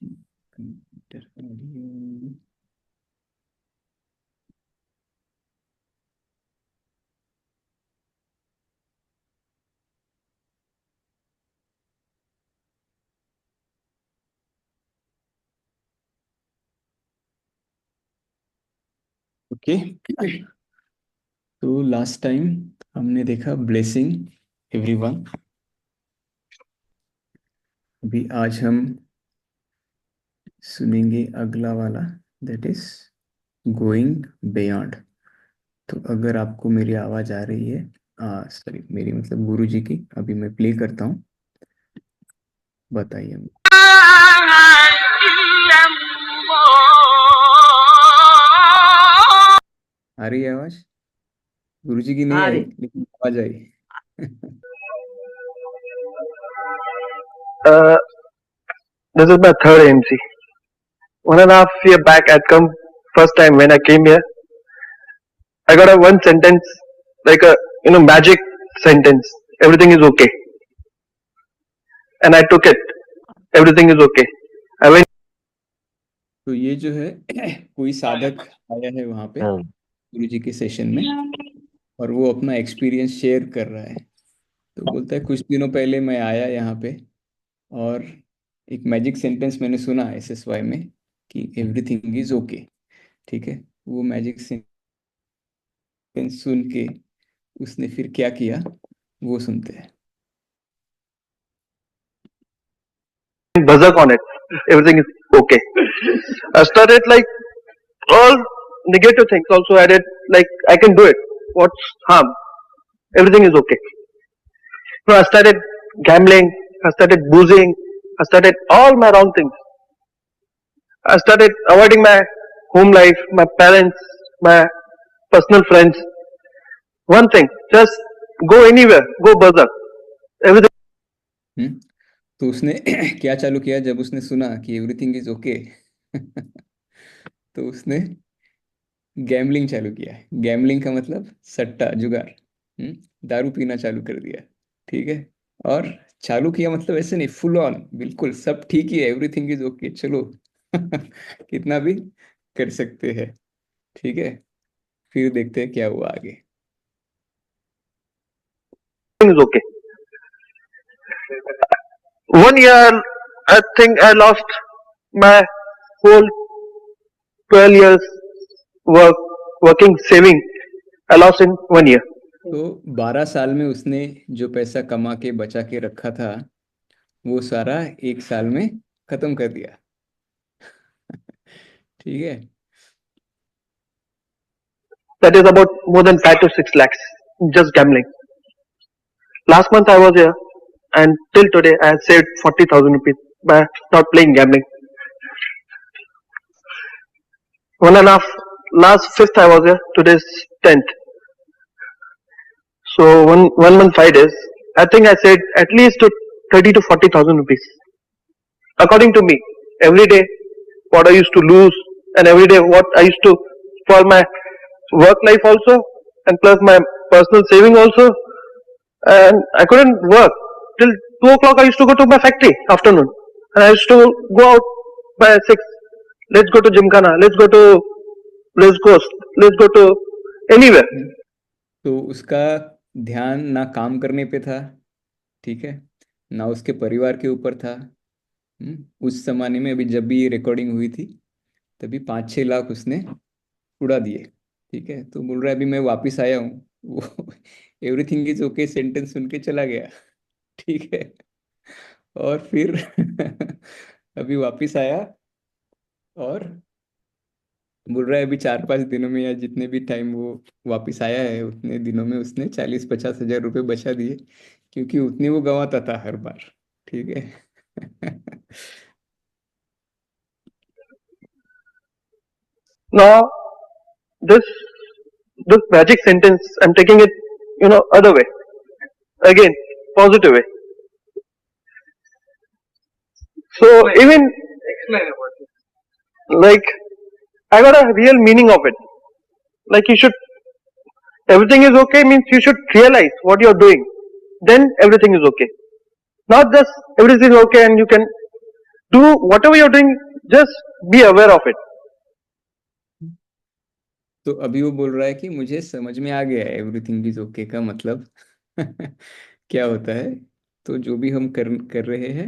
Computer audio. Okay, तो last time हमने देखा ब्लेसिंग एवरीवन। अभी आज हम सुनेंगे अगला वाला, दैट इज गोइंग बियॉन्ड। तो अगर आपको मेरी आवाज़ आ रही है, सॉरी मेरी मतलब गुरु जी की, अभी मैं प्ले करता हूँ, बताइए। आ रही है आवाज़? गुरु जी की नहीं आई लेकिन आवाज़ आई। This is my third MC. 1.5 year back, I'd come first time when I came here. I got a one sentence, like a magic sentence. Everything is okay, and I took it. Everything is okay. I went. तो ये जो है कोई साधक आया है वहाँ पे गुरु जी के सेशन में, और वो अपना एक्सपीरियंस शेयर कर रहा है। तो बोलता है कुछ दिनों पहले मैं आया यहाँ पे, और एक मैजिक सेंटेंस मैंने सुना SSY में कि एवरीथिंग इज ओके। ठीक है, वो मैजिक सेंटेंस सुन के उसने फिर क्या किया वो सुनते हैं। Berserk on it. Everything is okay. I started like all negative things. Also added like I can do it. What's harm? Everything is okay. So I started gambling. I started boozing. I started all my wrong things. I started avoiding my home life, my parents, my personal friends. One thing, just go anywhere, go berserk. Everything. तो उसने क्या चालू किया जब उसने सुना कि everything is okay? तो उसने गैम्बलिंग चालू किया है। गैम्बलिंग का मतलब सट्टा जुगार, दारू पीना चालू कर दिया। ठीक है, और चालू किया मतलब ऐसे नहीं, फुल ऑन, बिल्कुल सब ठीक ही है, एवरीथिंग इज ओके, चलो कितना भी कर सकते हैं। ठीक है, फिर देखते हैं क्या हुआ आगे। Is okay. 1 year, I think I lost my whole 12 years working saving. I lost in 1 year. तो 12 साल में उसने जो पैसा कमा के बचा के रखा था वो सारा एक साल में खत्म कर दिया। ठीक है, That is about more than 5 to 6 lakhs just gambling. Last month I was here, and till today I have saved 40,000 rupees by not playing gambling. 1.5 last 5th I was here. Today's 10th. So one month 5 days. I think I saved at least to 30 to 40,000 rupees. According to me, every day what I used to lose, and every day what I used to for my work life also, and plus my personal saving also, and I couldn't work till 2 o'clock. I used to go to my factory afternoon, and I used to go out by 6. Let's go to Gymkhana. Let's go to Race Course. Let's go to anywhere. तो उसका ध्यान ना काम करने पे था, ठीक है, ना उसके परिवार के ऊपर था। उस जमाने में, अभी जब भी ये रिकॉर्डिंग हुई थी तभी 5-6 लाख उसने उड़ा दिए। ठीक है, तो बोल रहा है अभी मैं वापस आया हूँ, वो एवरीथिंग इज ओके सेंटेंस सुन के चला गया। ठीक है, और फिर अभी वापस आया और बोल रहा है अभी 4-5 दिनों में या जितने भी टाइम वो वापस आया है उतने दिनों में उसने 40-50 हजार रुपये बचा दिए, क्योंकि उतने वो गंवाता था हर बार। ठीक है। Now this magic sentence, I'm taking it, other way. Again, positive way. So even like I got a real meaning of it. Like you should, everything is okay means you should realize what you're doing. Then everything is okay. Not just everything is okay and you can Do whatever you're doing, just be aware of it. तो अभी वो बोल रहा है कि मुझे समझ में आ गया है एवरीथिंग इज ओके का मतलब क्या होता है। तो जो भी हम कर रहे हैं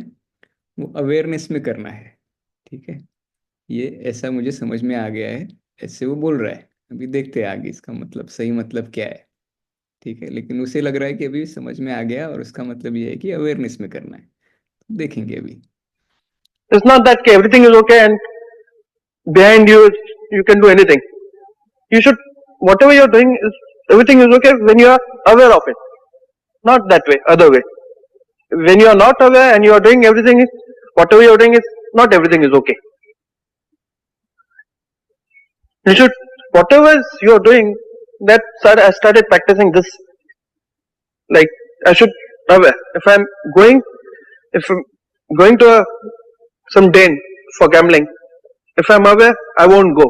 वो अवेयरनेस में करना है। ठीक है, ये ऐसा मुझे समझ में आ गया है, ऐसे वो बोल रहा है। अभी देखते हैं आगे इसका मतलब, सही मतलब क्या है। ठीक है, लेकिन उसे लग रहा है कि अभी समझ में आ गया और उसका मतलब ये है कि अवेयरनेस में करना है। तो देखेंगे अभी। It's not that everything is okay and behind you you can do anything. You should, whatever you're doing is, everything is okay when you are aware of it. Not that way, other way. When you are not aware and you are doing everything, whatever you are doing is not everything is okay. You should, whatever you are doing, I started practicing this. Like, I should aware. If I'm going to some den for gambling, if I'm aware, I won't go.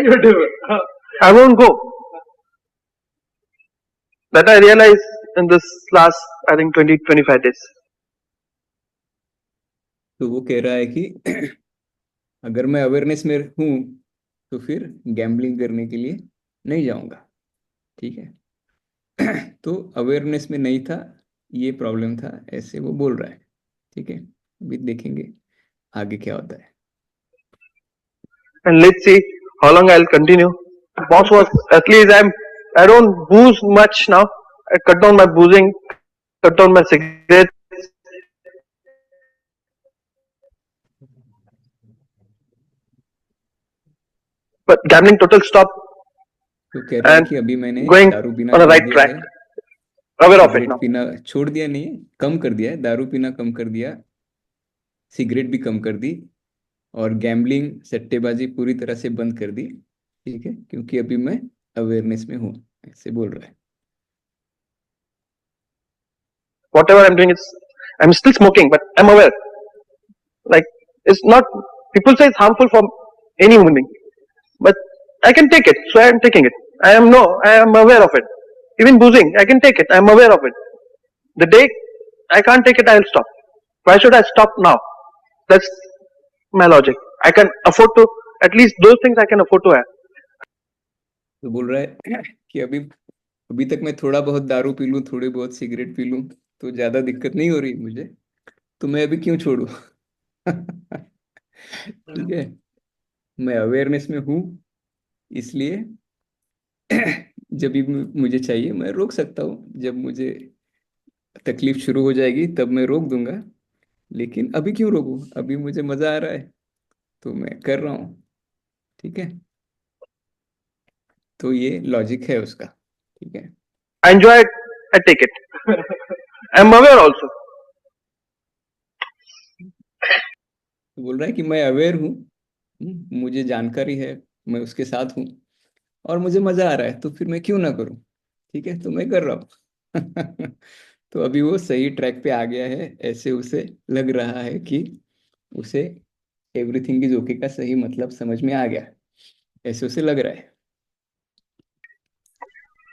You do. I won't go. That I realized in this last, I think, 20-25 days. तो वो कह रहा है कि अगर मैं awareness में हूँ तो फिर गैम्बलिंग करने के लिए नहीं जाऊंगा। ठीक है तो अवेयरनेस में नहीं था, ये प्रॉब्लम था, ऐसे वो बोल रहा है। ठीक है, अभी देखेंगे आगे क्या होता है। And let's see how long I'll continue. Boss was, at least I don't booze much now. I cut down my boozing, cut down my cigarettes. But gambling total stop तो कह रहा है and कि अभी मैंने going दारू पीना on a छोड़ right दिया track. है। Aware of it cigarette now. पीना छोड़ दिया नहीं है, कम कर दिया है, दारू पीना कम कर दिया, सिगरेट भी कम कर दी, और गैम्बलिंग सट्टेबाजी पूरी तरह से बंद कर दी। ठीक है, क्योंकि अभी मैं अवेयरनेस में हूँ, ऐसे बोल रहा है। Whatever I'm doing is, I'm still smoking, but I'm aware. Like, it's not, people say it's harmful for any human being, but I can take it, so I'm taking it. I am aware of it. Even boozing, I can take it, I'm aware of it. The day I can't take it, I'll stop. Why should I stop now? That's my logic. I can afford to, at least those things I can afford to have. तो बोल रहा है कि अभी अभी तक मैं थोड़ा बहुत दारू पी लूँ, थोड़ी बहुत सिगरेट पी लूँ, तो ज़्यादा दिक्कत नहीं हो रही मुझे, तो मैं अभी क्यों छोड़ूं ठीक है, मैं अवेयरनेस में हूँ, इसलिए जब भी मुझे चाहिए मैं रोक सकता हूँ। जब मुझे तकलीफ शुरू हो जाएगी तब मैं रोक दूंगा, लेकिन अभी क्यों रोकूं, अभी मुझे मज़ा आ रहा है तो मैं कर रहा हूँ। ठीक है, तो ये लॉजिक है उसका। ठीक है, I enjoy it, I take it. I'm aware also. तो बोल रहा है कि मैं अवेयर हूँ, मुझे जानकारी है, मैं उसके साथ हूँ और मुझे मज़ा आ रहा है, तो फिर मैं क्यों ना करूँ। ठीक है, तो मैं कर रहा हूँ तो अभी वो सही ट्रैक पे आ गया है, ऐसे उसे लग रहा है कि उसे एवरीथिंग इज ओके का सही मतलब समझ में आ गया, ऐसे उसे लग रहा है।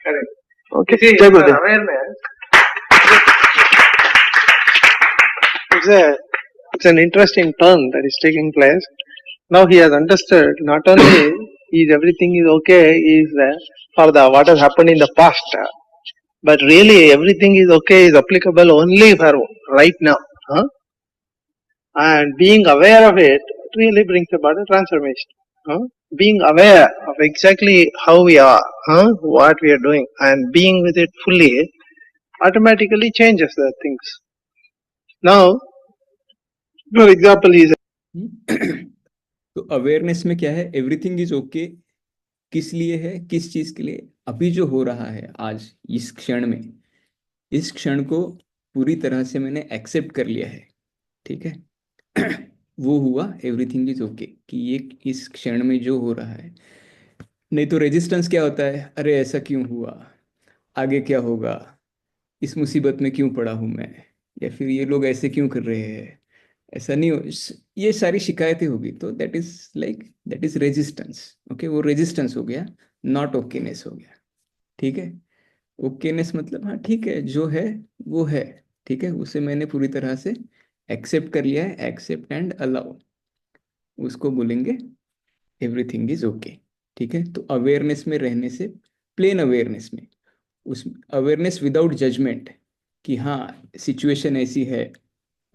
Correct. Okay. See, Jai Gurudev. Awareness. It's an interesting turn that is taking place. Now he has understood not only is everything is okay is for the what has happened in the past, but really everything is okay is applicable only for right now. Huh? And being aware of it really brings about a transformation. Huh? Being aware of exactly how we are, what we are doing, and being with it fully automatically changes the things. Now, for example, is तो awareness में क्या है, everything is okay किस लिए है, किस चीज के लिए, अभी जो हो रहा है आज इस क्षण में, इस क्षण को पूरी तरह से मैंने एक्सेप्ट कर लिया है। ठीक है वो हुआ एवरीथिंग इज ओके, कि ये इस क्षण में जो हो रहा है। नहीं तो रेजिस्टेंस क्या होता है, अरे ऐसा क्यों हुआ, आगे क्या होगा, इस मुसीबत में क्यों पड़ा हूं मैं, या फिर ये लोग ऐसे क्यों कर रहे हैं, ऐसा नहीं हो, ये सारी शिकायतें होगी, तो दैट इज रेजिस्टेंस। ओके, वो रेजिस्टेंस हो गया, नॉट ओकेनेस हो गया। ठीक है, ओकेनेस मतलब हाँ ठीक है, जो है वो है, ठीक है, उसे मैंने पूरी तरह से एक्सेप्ट कर लिया है, एक्सेप्ट एंड अलाउ, उसको बोलेंगे एवरीथिंग इज ओके। ठीक है, तो अवेयरनेस में रहने से, प्लेन अवेयरनेस में, उस अवेयरनेस विदाउट जजमेंट कि हाँ सिचुएशन ऐसी है,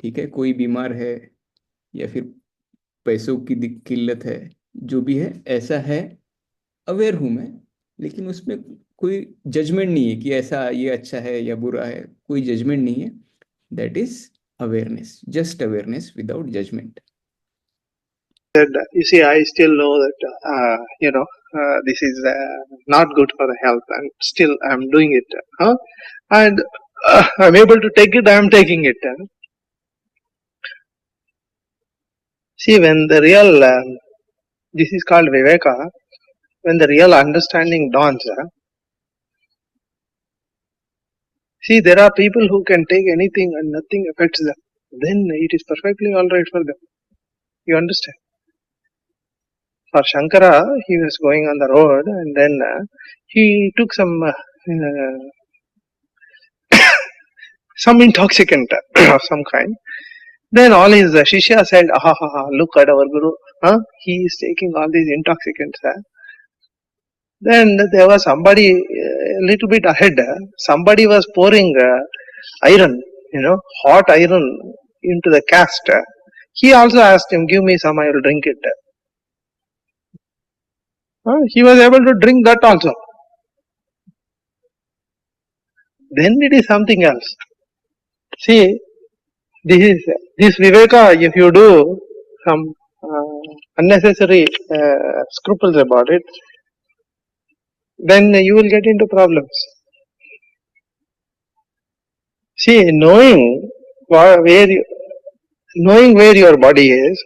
ठीक है, कोई बीमार है या फिर पैसों की किल्लत है, जो भी है ऐसा है, अवेयर हूं मैं, लेकिन उसमें कोई जजमेंट नहीं है कि ऐसा ये अच्छा है या बुरा है, कोई जजमेंट नहीं है। That is awareness, just awareness without judgment. You see, I still know that, this is not good for the health, and still I'm doing it. Huh? And I'm able to take it, I'm taking it. See, when the real, this is called Viveka, when the real understanding dawns, see, there are people who can take anything and nothing affects them. Then it is perfectly alright for them. You understand? For Shankara, he was going on the road and then he took some intoxicant of some kind. Then all his Shishya said, ha ha ha, look at our Guru. Huh? He is taking all these intoxicants. Then there was somebody a little bit ahead. Somebody was pouring iron, hot iron into the cast. He also asked him, give me some, I will drink it. He was able to drink that also. Then it is something else. See, this Viveka, if you do some unnecessary scruples about it, then you will get into problems. See, knowing where your body is,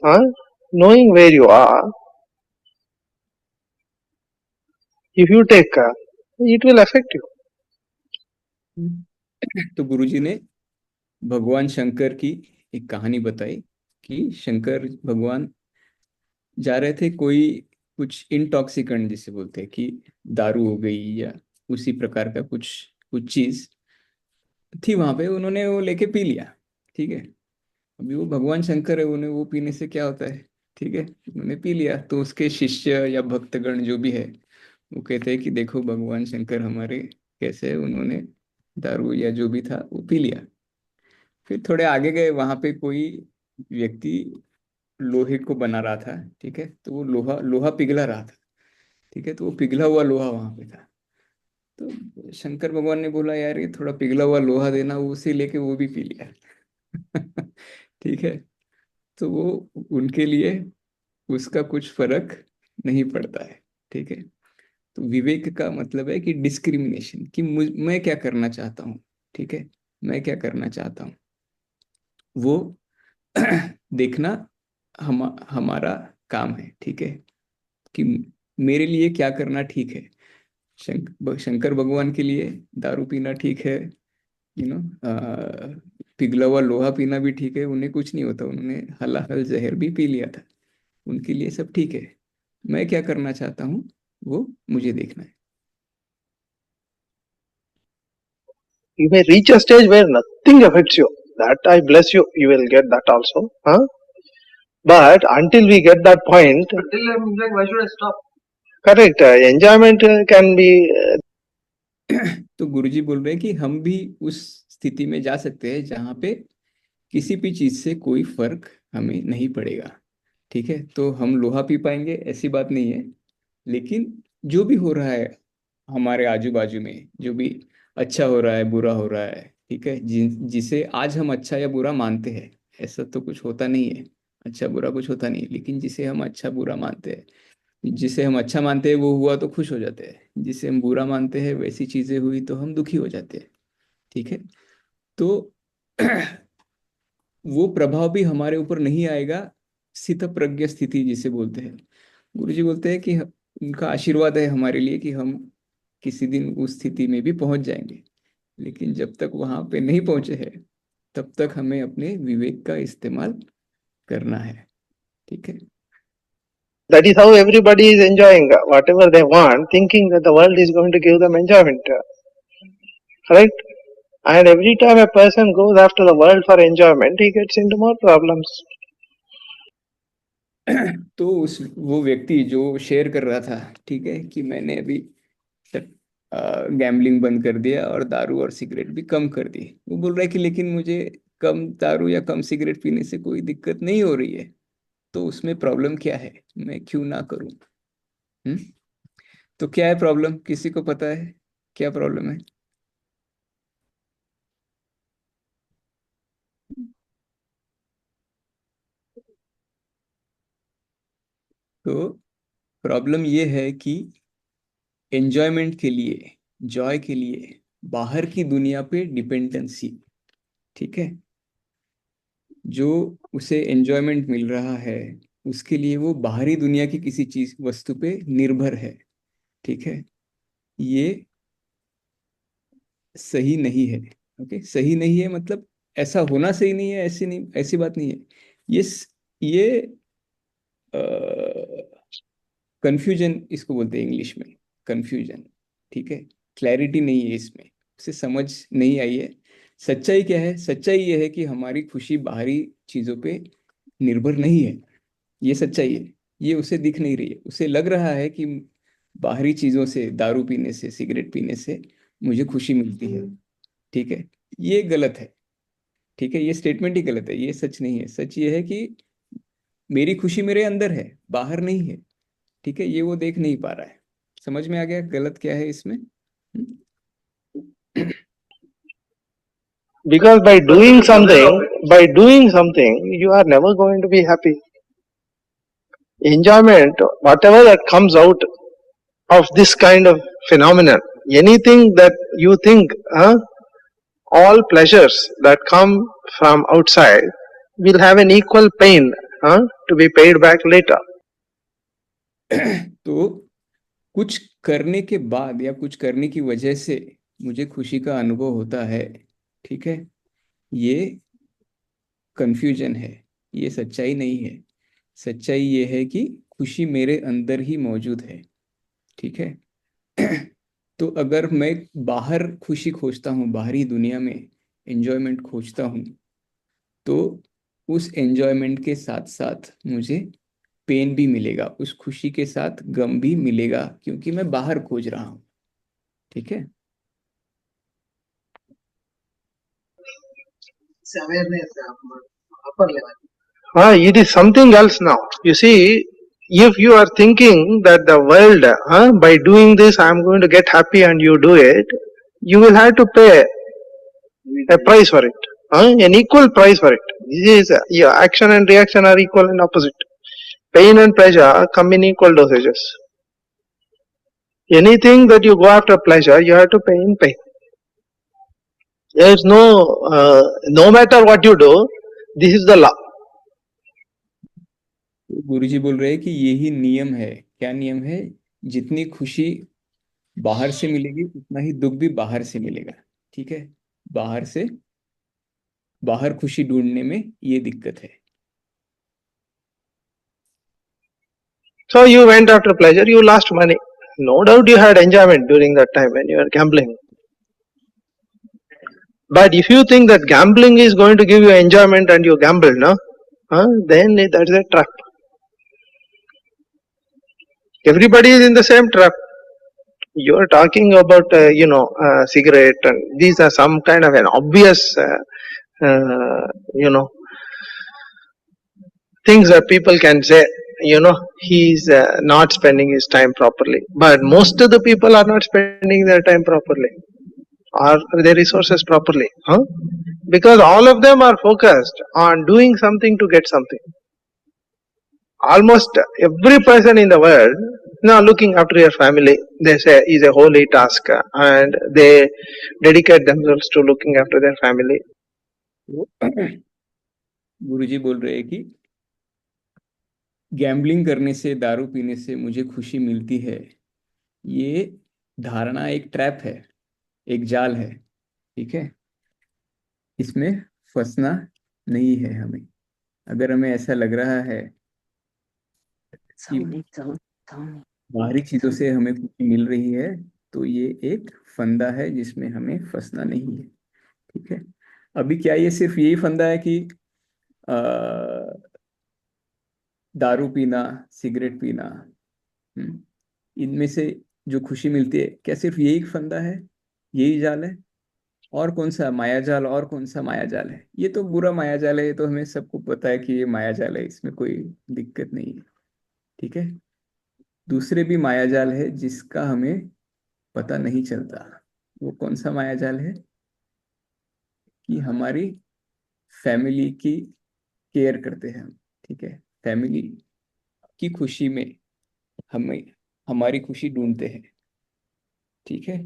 knowing where you are, if you take care, it will affect you. तो गुरुजी ने भगवान शंकर की एक कहानी बताई कि शंकर भगवान जा रहे थे, कोई कुछ इंटॉक्सिकेंट जिसे बोलते हैं कि दारू हो गई या उसी प्रकार का कुछ कुछ चीज थी वहां पे, उन्होंने वो लेके पी लिया। ठीक है, अभी वो भगवान शंकर है, उन्हें वो पीने से क्या होता है। ठीक है, उन्होंने पी लिया, तो उसके शिष्य या भक्तगण जो भी है वो कहते हैं कि देखो भगवान शंकर हमारे कैसे, उन्होंने दारू या जो भी था वो पी लिया। फिर थोड़े आगे गए, वहां पे कोई व्यक्ति लोहे को बना रहा था। ठीक है, तो वो लोहा लोहा पिघला रहा था। ठीक है, तो वो पिघला हुआ लोहा वहां पे था। तो शंकर भगवान ने बोला यार ये थोड़ा पिघला हुआ लोहा देना, वो उसे लेके वो भी पी लिया। ठीक है, तो वो उनके लिए उसका कुछ फर्क नहीं पड़ता है। ठीक है, तो विवेक का मतलब है कि डिस्क्रिमिनेशन, कि मैं क्या करना चाहता हूँ। ठीक है, मैं क्या करना चाहता हूँ वो देखना हमारा काम है। ठीक है, कि मेरे लिए क्या करना ठीक है। शंकर भगवान के लिए दारू पीना ठीक है, पिघला हुआ लोहा पीना भी ठीक है, उन्हें कुछ नहीं होता, उन्होंने हलाहल जहर भी पी लिया था, उनके लिए सब ठीक है। मैं क्या करना चाहता हूँ वो मुझे देखना है। You may reach a stage where nothing affects you. That I bless you, you will get that also. But until we get that point, until I'm like, why should I stop? Correct. Enjoyment can be. तो गुरुजी बोल रहे हैं कि हम भी उस स्थिति में जा सकते हैं जहाँ पे किसी भी चीज से कोई फर्क हमें नहीं पड़ेगा। ठीक है, तो हम लोहा पी पाएंगे ऐसी बात नहीं है, लेकिन जो भी हो रहा है हमारे आजू बाजू में, जो भी अच्छा हो रहा है बुरा हो रहा है, ठीक है, जिसे आज हम अच्छा या बुरा मानते हैं, ऐसा तो कुछ होता नहीं है, अच्छा बुरा कुछ होता नहीं है, लेकिन जिसे हम अच्छा बुरा मानते हैं, जिसे हम अच्छा मानते हैं वो हुआ तो खुश हो जाते हैं, जिसे हम बुरा मानते हैं वैसी चीजें हुई तो हम दुखी हो जाते हैं। ठीक है, तो वो प्रभाव भी हमारे ऊपर नहीं आएगा, स्थित प्रज्ञ स्थिति जिसे बोलते हैं। गुरुजी बोलते हैं कि उनका आशीर्वाद है हमारे लिए कि हम किसी दिन उस स्थिति में भी पहुंच जाएंगे, लेकिन जब तक वहां पे नहीं पहुंचे हैं तब तक हमें अपने विवेक का इस्तेमाल करना है। ठीक है, That is how everybody is enjoying whatever they want, thinking that the world is going to give them enjoyment. Right? And every time a person goes after the world for enjoyment, he gets into more problems. तो उस वो व्यक्ति जो share कर रहा था, ठीक है, कि मैंने अभी गैम्बलिंग बंद कर दिया और दारू और सिगरेट भी कम कर दी, वो बोल रहा है कि लेकिन मुझे कम दारू या कम सिगरेट पीने से कोई दिक्कत नहीं हो रही है, तो उसमें प्रॉब्लम क्या है, मैं क्यों ना करूं? हम्म? तो क्या है प्रॉब्लम, किसी को पता है क्या प्रॉब्लम है? तो प्रॉब्लम ये है कि एंजॉयमेंट के लिए, जॉय के लिए बाहर की दुनिया पे डिपेंडेंसी, ठीक है, जो उसे एंजॉयमेंट मिल रहा है उसके लिए वो बाहरी दुनिया की किसी चीज वस्तु पे निर्भर है, ठीक है, ये सही नहीं है। ओके, सही नहीं है मतलब ऐसा होना सही नहीं है, ऐसी नहीं, ऐसी बात नहीं है। ये कंफ्यूजन इसको बोलते हैं इंग्लिश में, कंफ्यूजन, ठीक है, क्लैरिटी नहीं है इसमें, उसे समझ नहीं आई है। सच्चाई क्या है? सच्चाई ये है कि हमारी खुशी बाहरी चीजों पे निर्भर नहीं है, ये सच्चाई है। ये उसे दिख नहीं रही है, उसे लग रहा है कि बाहरी चीजों से, दारू पीने से, सिगरेट पीने से मुझे खुशी मिलती है, ठीक है, ये गलत है, ठीक है, ये स्टेटमेंट ही गलत है, ये सच नहीं है। सच ये है कि मेरी खुशी मेरे अंदर है, बाहर नहीं है, ठीक है, ये वो देख नहीं पा रहा है। समझ में आ गया गलत क्या है इसमें? Because by doing something, you are never going to be happy. Enjoyment, whatever that comes out of this kind of phenomenon, anything that you think, all pleasures that come from outside will have an equal pain to be paid back later. तो कुछ करने के बाद या कुछ करने की वजह से मुझे खुशी का अनुभव होता है, ठीक है, ये कंफ्यूजन है, ये सच्चाई नहीं है। सच्चाई ये है कि खुशी मेरे अंदर ही मौजूद है, ठीक है। तो अगर मैं बाहर खुशी खोजता हूँ, बाहरी दुनिया में एंजॉयमेंट खोजता हूँ, तो उस एंजॉयमेंट के साथ साथ मुझे पेन भी मिलेगा, उस खुशी के साथ गम भी मिलेगा, क्योंकि मैं बाहर खोज रहा हूँ, ठीक है। It is something else now. You see, if you are thinking that the world, by doing this, I am going to get happy, and you do it, you will have to pay a price for it, an equal price for it. This is, yeah, action and reaction are equal and opposite. Pain and pleasure come in equal dosages. Anything that you go after pleasure, you have to pay in pain. There is no matter what you do, this is the law. तो गुरुजी बोल रहे हैं कि यही नियम है। क्या नियम है? जितनी खुशी बाहर से मिलेगी उतना ही दुख भी बाहर से मिलेगा, ठीक है। बाहर से, बाहर खुशी ढूंढने में ये दिक्कत है। So you went after pleasure, you lost money. No doubt you had enjoyment during that time when you were gambling. But if you think that gambling is going to give you enjoyment and you gamble, no, then that's a trap. Everybody is in the same trap. You are talking about, cigarette, and these are some kind of an obvious, things that people can say. He's not spending his time properly. But most of the people are not spending their time properly or their resources properly, because all of them are focused on doing something to get something. Almost every person in the world now looking after your family, they say, is a holy task, and they dedicate themselves to looking after their family. गुरुजी बोल रहे हैं कि gambling करने से, दारू पीने से मुझे खुशी मिलती है, ये धारणा एक ट्रैप है, एक जाल है, ठीक है। इसमें फंसना नहीं है हमें। अगर हमें ऐसा लग रहा है कि बाहरी चीजों से हमें खुशी मिल रही है, तो ये एक फंदा है जिसमें हमें फंसना नहीं है। ठीक है। अभी क्या ये सिर्फ यही फंदा है कि अ, दारू पीना, सिगरेट पीना, इनमें से जो खुशी मिलती है, क्या सिर्फ यही फंदा है, यही जाल है? और कौन सा माया जाल, और कौन सा माया जाल है? ये तो बुरा माया जाल है, ये तो हमें सबको पता है कि ये माया जाल है, इसमें कोई दिक्कत नहीं है। ठीक है। दूसरे भी माया जाल है जिसका हमें पता नहीं चलता। वो कौन सा माया जाल है? कि हमारी फैमिली की केयर करते हैं हम। ठीक है। फैमिली की खुशी में हमें हमारी खुशी ढूंढते हैं। ठीक है।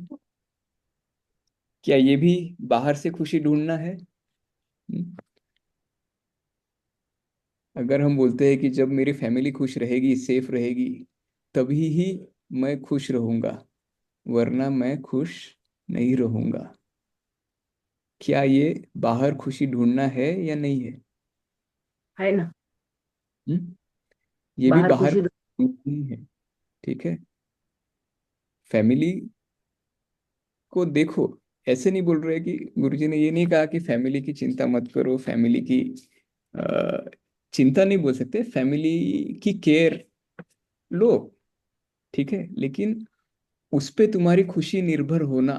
क्या ये भी बाहर से खुशी ढूंढना है? हम्म? अगर हम बोलते हैं कि जब मेरी फैमिली खुश रहेगी, सेफ रहेगी, तभी ही मैं खुश रहूंगा, वरना मैं खुश नहीं रहूंगा। क्या ये बाहर खुशी ढूंढना है या नहीं है? है ना। हम्म? ये भी बाहर बाहर खुशी नहीं है। ठीक है। फैमिली को देखो, ऐसे नहीं बोल रहे कि गुरुजी ने ये नहीं कहा कि फैमिली की चिंता मत करो, फैमिली की अ, चिंता नहीं बोल सकते, फैमिली की केयर लो। ठीक है। लेकिन उस पे तुम्हारी खुशी निर्भर होना,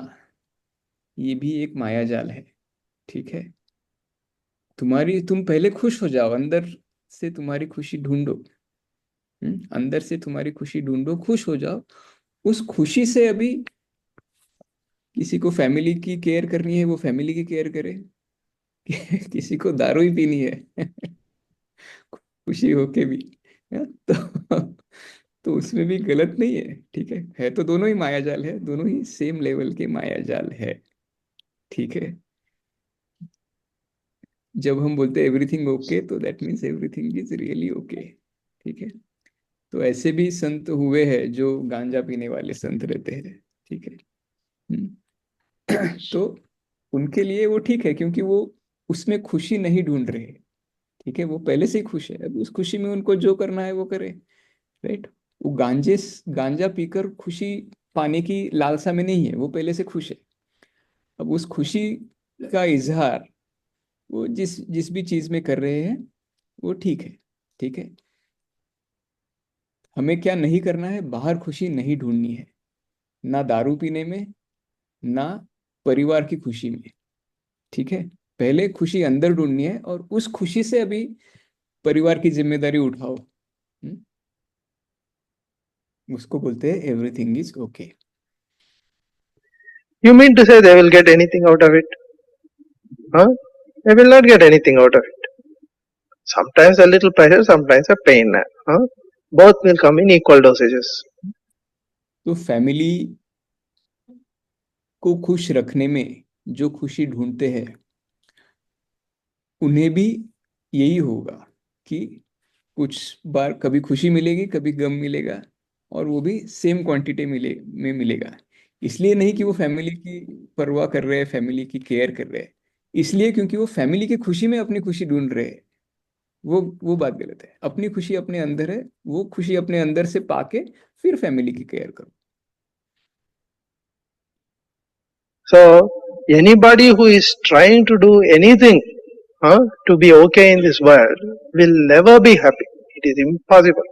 ये भी एक माया जाल है। ठीक है। तुम पहले खुश हो जाओ, अंदर से तुम्हारी खुशी ढूंढो। अंदर से तुम्हारी खुशी ढूंढो, खुश हो जाओ। उस खुशी से अभी किसी को फैमिली की केयर करनी है, वो फैमिली की केयर करे। किसी को दारू ही पीनी है खुशी होके भी, तो उसमें भी गलत नहीं है। ठीक है तो दोनों ही माया जाल है, दोनों ही सेम लेवल के माया जाल है। ठीक है। जब हम बोलते हैं एवरीथिंग ओके, तो that means everything is really okay. ठीक है। तो ऐसे भी संत हुए हैं जो गांजा पीने वाले संत रहते हैं। ठीक है। हम्म। तो उनके लिए वो ठीक है, क्योंकि वो उसमें खुशी नहीं ढूंढ रहे। ठीक है। वो पहले से ही खुश है, अब उस खुशी में उनको जो करना है वो करे। राइट। वो गांजा पीकर खुशी पाने की लालसा में नहीं है, वो पहले से खुश है। अब उस खुशी का इजहार वो जिस जिस भी चीज में कर रहे हैं, वो ठीक है। ठीक है। हमें क्या नहीं करना है? बाहर खुशी नहीं ढूंढनी है, ना दारू पीने में, ना परिवार की खुशी में। ठीक है। पहले खुशी अंदर ढूंढनी है, और उस खुशी से अभी परिवार की जिम्मेदारी उठाओ। उसको बोलते हैं everything is okay. You mean to say they will get anything out of it? Huh? They will not get anything out of it. Sometimes a little pleasure, sometimes a pain. Huh? Both will come in equal dosages. तो family को खुश रखने में जो खुशी ढूंढते हैं, उन्हें भी यही होगा कि कुछ बार कभी खुशी मिलेगी, कभी गम मिलेगा, और वो भी सेम क्वांटिटी में मिलेगा। इसलिए नहीं कि वो फैमिली की परवाह कर रहे हैं, फैमिली की केयर कर रहे हैं, इसलिए क्योंकि वो फैमिली की खुशी में अपनी खुशी ढूंढ रहे हैं। वो बात गलत है। अपनी खुशी अपने अंदर है, वो खुशी अपने अंदर से पाके फिर फैमिली की केयर करो। So, anybody who is trying to do anything to be okay in this world will never be happy. It is impossible.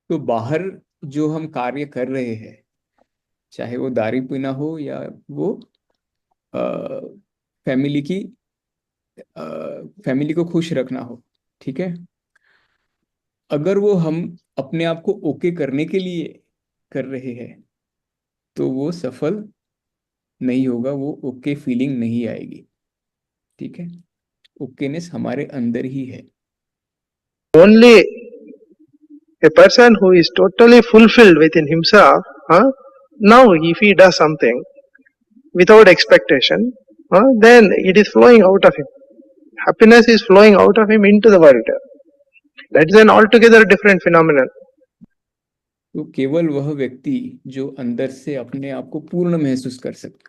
तो बाहर जो हम कार्य कर रहे हैं, चाहे वो दारू पीना हो या वो फैमिली की फैमिली को खुश रखना हो। ठीक है। अगर वो हम अपने आप को ओके करने के लिए कर रहे हैं, तो वो सफल नहीं होगा, वो ओके फीलिंग नहीं आएगी। ठीक है। ओकेनेस हमारे अंदर ही है। Only a person who is totally fulfilled within himself, now if he does something without expectation, then it is flowing out of him. Happiness is flowing out of him into the world. That is an altogether different phenomenon. तो केवल वह व्यक्ति जो अंदर से अपने आप को पूर्ण महसूस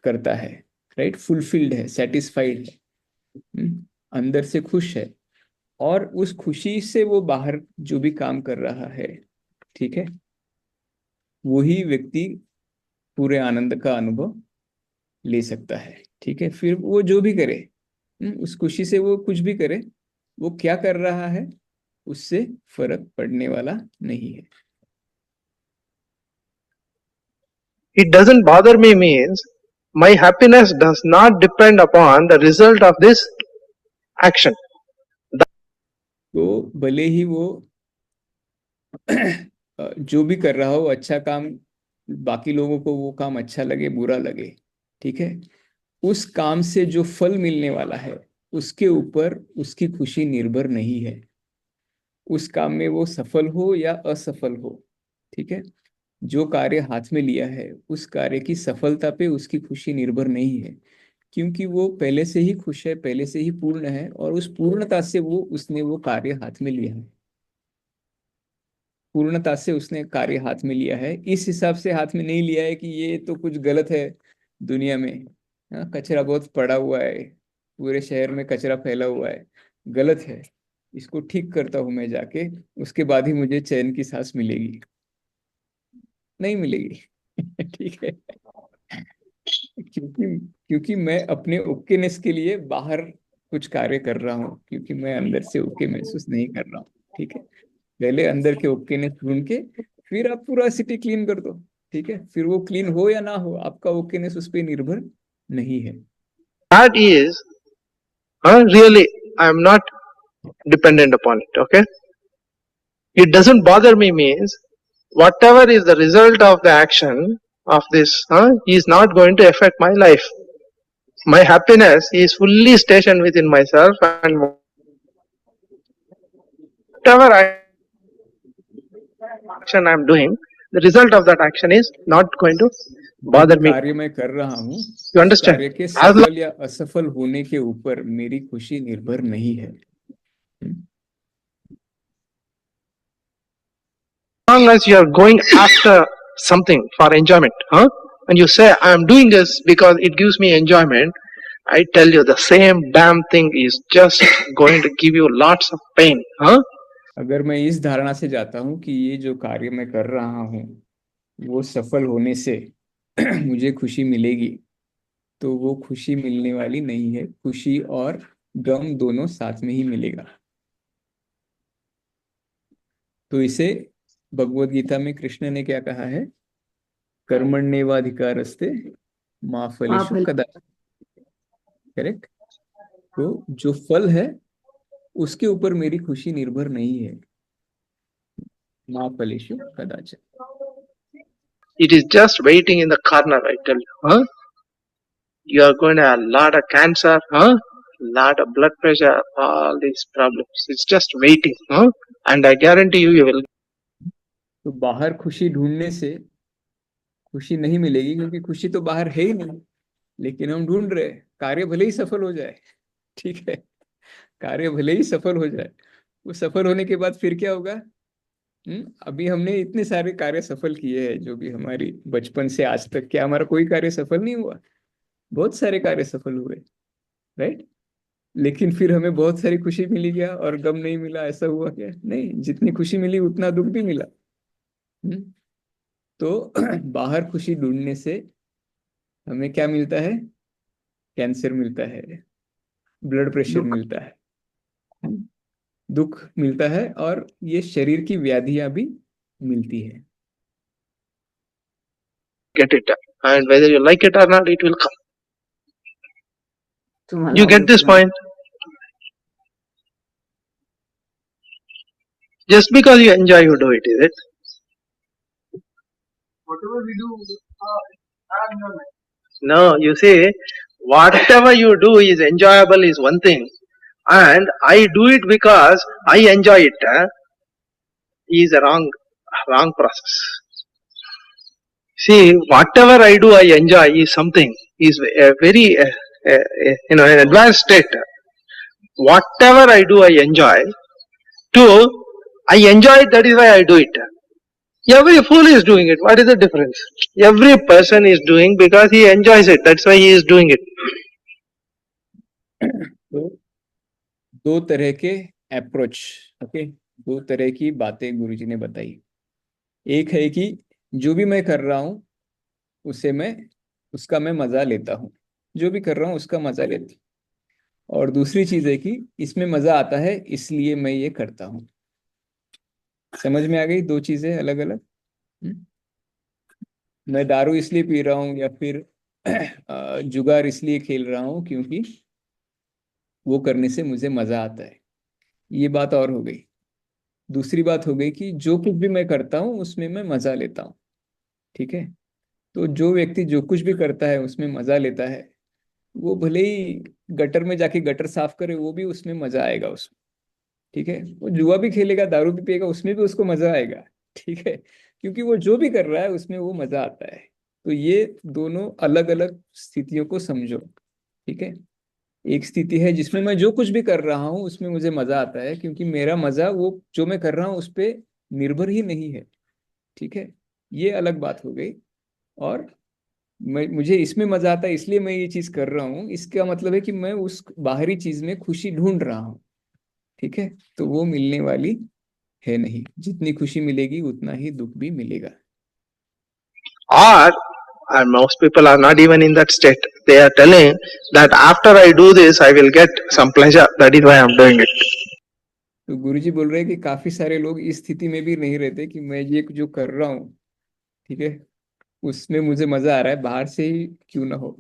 करता है, राइट, फुलफिल्ड है, सेटिस्फाइड है, अंदर से खुश है, और उस खुशी से वो बाहर जो भी काम कर रहा है, ठीक है, वही व्यक्ति पूरे आनंद का अनुभव ले सकता है। ठीक है, फिर वो जो भी करे, उस खुशी से वो कुछ भी करे, वो क्या कर रहा है उससे फर्क पड़ने वाला नहीं है। It doesn't bother me means my happiness does not depend upon the result of this action. तो भले ही वो जो भी कर रहा हो अच्छा काम, बाकी लोगों को वो काम अच्छा लगे बुरा लगे, ठीक है, उस काम से जो फल मिलने वाला है उसके ऊपर उसकी खुशी निर्भर नहीं है। उस काम में वो सफल हो या असफल हो, ठीक है, जो कार्य हाथ में लिया है उस कार्य की सफलता पे उसकी खुशी निर्भर नहीं है, क्योंकि वो पहले से ही खुश है, पहले से ही पूर्ण है, और उस पूर्णता से वो उसने वो कार्य हाथ में लिया है। पूर्णता से उसने कार्य हाथ में लिया है, इस हिसाब से हाथ में नहीं लिया है कि ये तो कुछ गलत है दुनिया में। हाँ, कचरा बहुत पड़ा हुआ है, पूरे शहर में कचरा फैला हुआ है, गलत है, इसको ठीक करता हूं मैं जाके, उसके बाद ही मुझे चैन की सांस मिलेगी। नहीं मिलेगी। ठीक है, क्योंकि क्योंकि मैं अपने ओकेनेस के लिए बाहर कुछ कार्य कर रहा हूँ, क्योंकि मैं अंदर से ओके महसूस नहीं कर रहा हूँ। ठीक है, पहले अंदर के ओकेनेस ढूंढ के फिर आप पूरा सिटी क्लीन कर दो। ठीक है, फिर वो क्लीन हो या ना हो, आपका ओकेनेस उस पर निर्भर नहीं है। That is, really, I am not dependent upon it. Okay, it doesn't bother me means whatever is the result of the action of this is not going to affect my life. My happiness is fully stationed within myself, and whatever action I am doing, the result of that action is not going to जो भी bother me. कार्य मैं कर रहा हूँ You उस understand? कार्य के As सफल या असफल होने के ऊपर मेरी खुशी निर्भर नहीं है। long as you are going after something for enjoyment, and you say, I am doing this because it gives me enjoyment, I tell you the same damn thing is just going to give you lots of pain. अगर मैं इस धारणा से जाता हूँ कि ये जो कार्य मैं कर रहा हूँ वो सफल होने से मुझे खुशी मिलेगी, तो वो खुशी मिलने वाली नहीं है। खुशी और गम दोनों साथ में ही मिलेगा। तो इसे भगवत गीता में कृष्ण ने क्या कहा है? कर्मण्येवाधिकारस्ते मा हाँ फलेषु भले। कदाचन। करेक्ट। तो जो फल है उसके ऊपर मेरी खुशी निर्भर नहीं है। मा फलेषु कदाचन। It is just waiting in the corner, I tell you. You are going to have a lot of cancer, lot of blood pressure, all these problems. It's just waiting. And I guarantee you, you will. तो बाहर खुशी ढूंढने से खुशी नहीं मिलेगी, क्योंकि खुशी तो बाहर है ही नहीं, लेकिन हम ढूंढ रहे हैं। कार्य भले ही सफल हो जाए, ठीक है, कार्य भले ही सफल हो जाए, वो सफल होने के बाद फिर क्या होगा? अभी हमने इतने सारे कार्य सफल किए हैं, जो भी हमारी बचपन से आज तक, क्या हमारा कोई कार्य सफल नहीं हुआ? बहुत सारे कार्य सफल हुए, राइट। लेकिन फिर हमें बहुत सारी खुशी मिली क्या और गम नहीं मिला? ऐसा हुआ क्या? नहीं, जितनी खुशी मिली उतना दुख भी मिला। हम्म, तो बाहर खुशी ढूंढने से हमें क्या मिलता है? कैंसर मिलता है, ब्लड प्रेशर दुख। मिलता है, हम्म, दुख मिलता है, और ये शरीर की व्याधियां भी मिलती है। Get it done. And whether you like it or not, it will come. तुम्हारा You get this objection. point? Just because you enjoy, you do it, is it? Whatever we do, no, you see, whatever you do is enjoyable is one thing, and I do it because I enjoy it is a wrong process. See, whatever I do, I enjoy is something is a very an advanced state. Whatever I do, I enjoy. Two, I enjoy it. That is why I do it. Every fool is doing it. What is the difference? Every person is doing because he enjoys it. That's why he is doing it. तो दो तरह के approach, okay, दो तरह की बातें गुरुजी ने बताई। एक है कि जो भी मैं कर रहा हूँ उसे मैं उसका मैं मजा लेता हूँ, जो भी कर रहा हूँ उसका मजा लेता हूँ। और दूसरी चीज है कि इसमें मजा आता है इसलिए मैं ये करता हूँ। समझ में आ गई दो चीजें अलग अलग। मैं दारू इसलिए पी रहा हूँ या फिर जुगार इसलिए खेल रहा हूँ क्योंकि वो करने से मुझे मजा आता है। ये बात और हो गई। दूसरी बात हो गई कि जो कुछ भी मैं करता हूँ उसमें मैं मजा लेता हूँ। ठीक है। तो जो व्यक्ति जो कुछ भी करता है उसमें मजा लेता है, वो भले ही गटर में जाके गटर साफ करे, वो भी उसमें मजा आएगा उसमें। ठीक है। वो जुआ भी खेलेगा, दारू भी पिएगा, उसमें भी उसको मजा आएगा। ठीक है। क्योंकि वो जो भी कर रहा है उसमें वो मजा आता है। तो ये दोनों अलग अलग स्थितियों को समझो। ठीक है। एक स्थिति है जिसमें मैं जो कुछ भी कर रहा हूँ उसमें मुझे मजा आता है क्योंकि मेरा मजा वो जो मैं कर रहा हूँ उस पर निर्भर ही नहीं है। ठीक है। ये अलग बात हो गई। और मुझे इसमें मजा आता है इसलिए मैं ये चीज कर रहा हूँ, इसका मतलब है कि मैं उस बाहरी चीज में खुशी ढूंढ रहा हूँ। ठीक है। तो वो मिलने वाली है नहीं। जितनी खुशी मिलेगी उतना ही दुख भी मिलेगा। Or, and most people are not even in that state. They are telling that after I do this, I will get some pleasure. That is why I am doing it. तो गुरुजी बोल रहे हैं कि काफी सारे लोग इस स्थिति में भी नहीं रहते कि मैं ये जो कर रहा हूँ, ठीक है, उसमें मुझे मजा आ रहा है, बाहर से ही क्यों ना हो।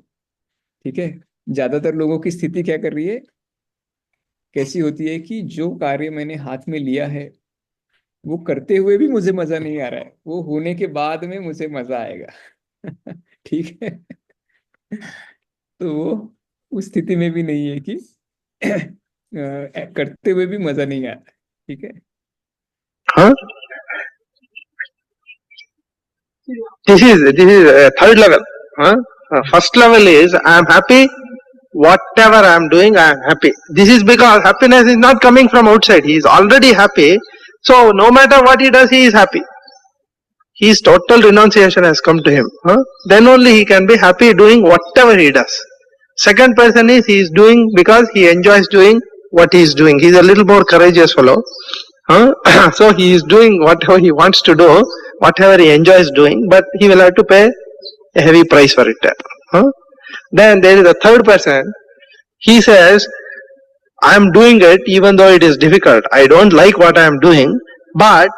ठीक है। ज्यादातर लोगों की स्थिति क्या कर रही है, कैसी होती है कि जो कार्य मैंने हाथ में लिया है वो करते हुए भी मुझे मजा नहीं आ रहा है, वो होने के बाद में मुझे मजा आएगा। ठीक है। तो वो उस स्थिति में भी नहीं है कि करते हुए भी मजा नहीं आता। ठीक है। Huh? This is third level. Huh? First level is I am happy. Whatever I am doing, I am happy. This is because happiness is not coming from outside. He is already happy. So no matter what he does, he is happy. His total renunciation has come to him. Huh? Then only he can be happy doing whatever he does. Second person is he is doing because he enjoys doing what he is doing. He is a little more courageous fellow. Huh? So he is doing whatever he wants to do, whatever he enjoys doing, but he will have to pay a heavy price for it. Huh? Then there is a third person. He says, I am doing it even though it is difficult. I don't like what I am doing, but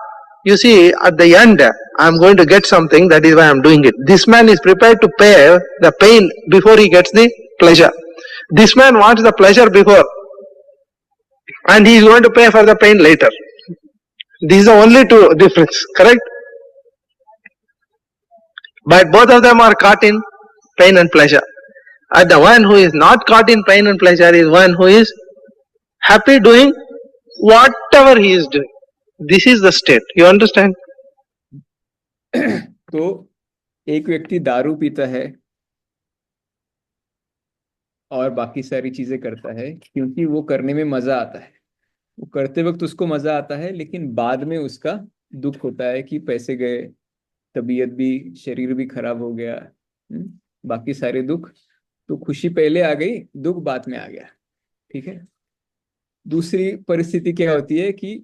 you see, at the end, I am going to get something, that is why I am doing it. This man is prepared to pay the pain before he gets the pleasure. This man wants the pleasure before, and he is going to pay for the pain later. This is the only two difference, correct? But both of them are caught in pain and pleasure. And the one who is not caught in pain and pleasure is one who is happy doing whatever he is doing. This is the state. You understand? तो एक व्यक्ति दारू पीता है और बाकी सारी चीजें करता है क्योंकि वो करने में मजा आता है। वो करते वक्त उसको मजा आता है लेकिन बाद में उसका दुख होता है कि पैसे गए, तबीयत भी, शरीर भी खराब हो गया। बाकी सारे दुख। तो खुशी पहले आ गई, दुख बाद में आ गया। ठीक है। दूसरी परिस्थिति क्या होती है कि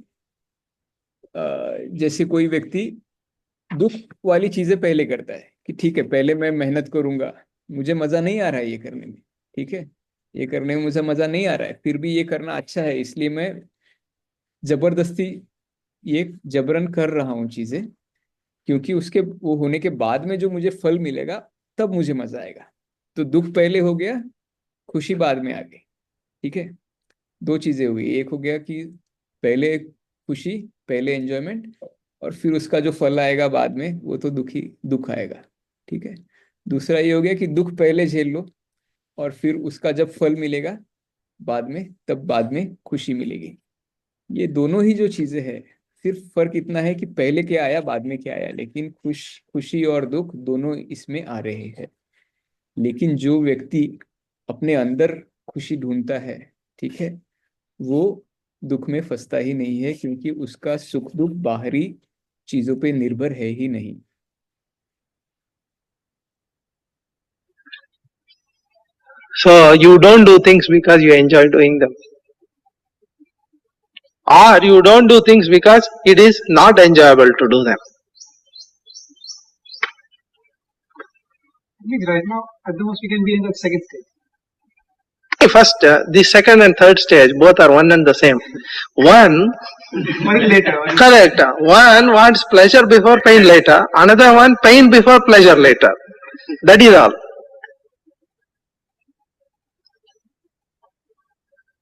जैसे कोई व्यक्ति दुख वाली चीजें पहले करता है कि ठीक है पहले मैं मेहनत करूंगा, मुझे मजा नहीं आ रहा है ये करने में। ठीक है। ये करने में मुझे मजा नहीं आ रहा है, फिर भी ये करना अच्छा है इसलिए मैं जबरदस्ती ये जबरन कर रहा हूँ चीजें, क्योंकि उसके वो होने के बाद में जो मुझे फल मिलेगा तब मुझे मजा आएगा। तो दुख पहले हो गया, खुशी बाद में आ गई। ठीक है। दो चीजें हुई, एक हो गया कि पहले खुशी, पहले एंजॉयमेंट, और फिर उसका जो फल आएगा बाद में वो तो दुख आएगा। ठीक है। दूसरा ये हो गया कि दुख पहले झेल लो और फिर उसका जब फल मिलेगा बाद में, तब बाद में खुशी मिलेगी। ये दोनों ही जो चीजें हैं, सिर्फ फर्क इतना है कि पहले क्या आया बाद में क्या आया, लेकिन खुशी और दुख दोनों इसमें आ रहे हैं। लेकिन जो व्यक्ति अपने अंदर खुशी ढूंढता है, ठीक है, वो दुख में फंसता ही नहीं है क्योंकि उसका सुख दुख बाहरी चीजों पे निर्भर है ही नहीं। So you don't do things because you enjoy doing them. Or you don't do things because it is not enjoyable to do them. I think right now, at the most, we can be in the second stage. First, the second and third stage both are one and the same. One, While later. correct. One wants pleasure before pain later. Another one pain before pleasure later. That is all.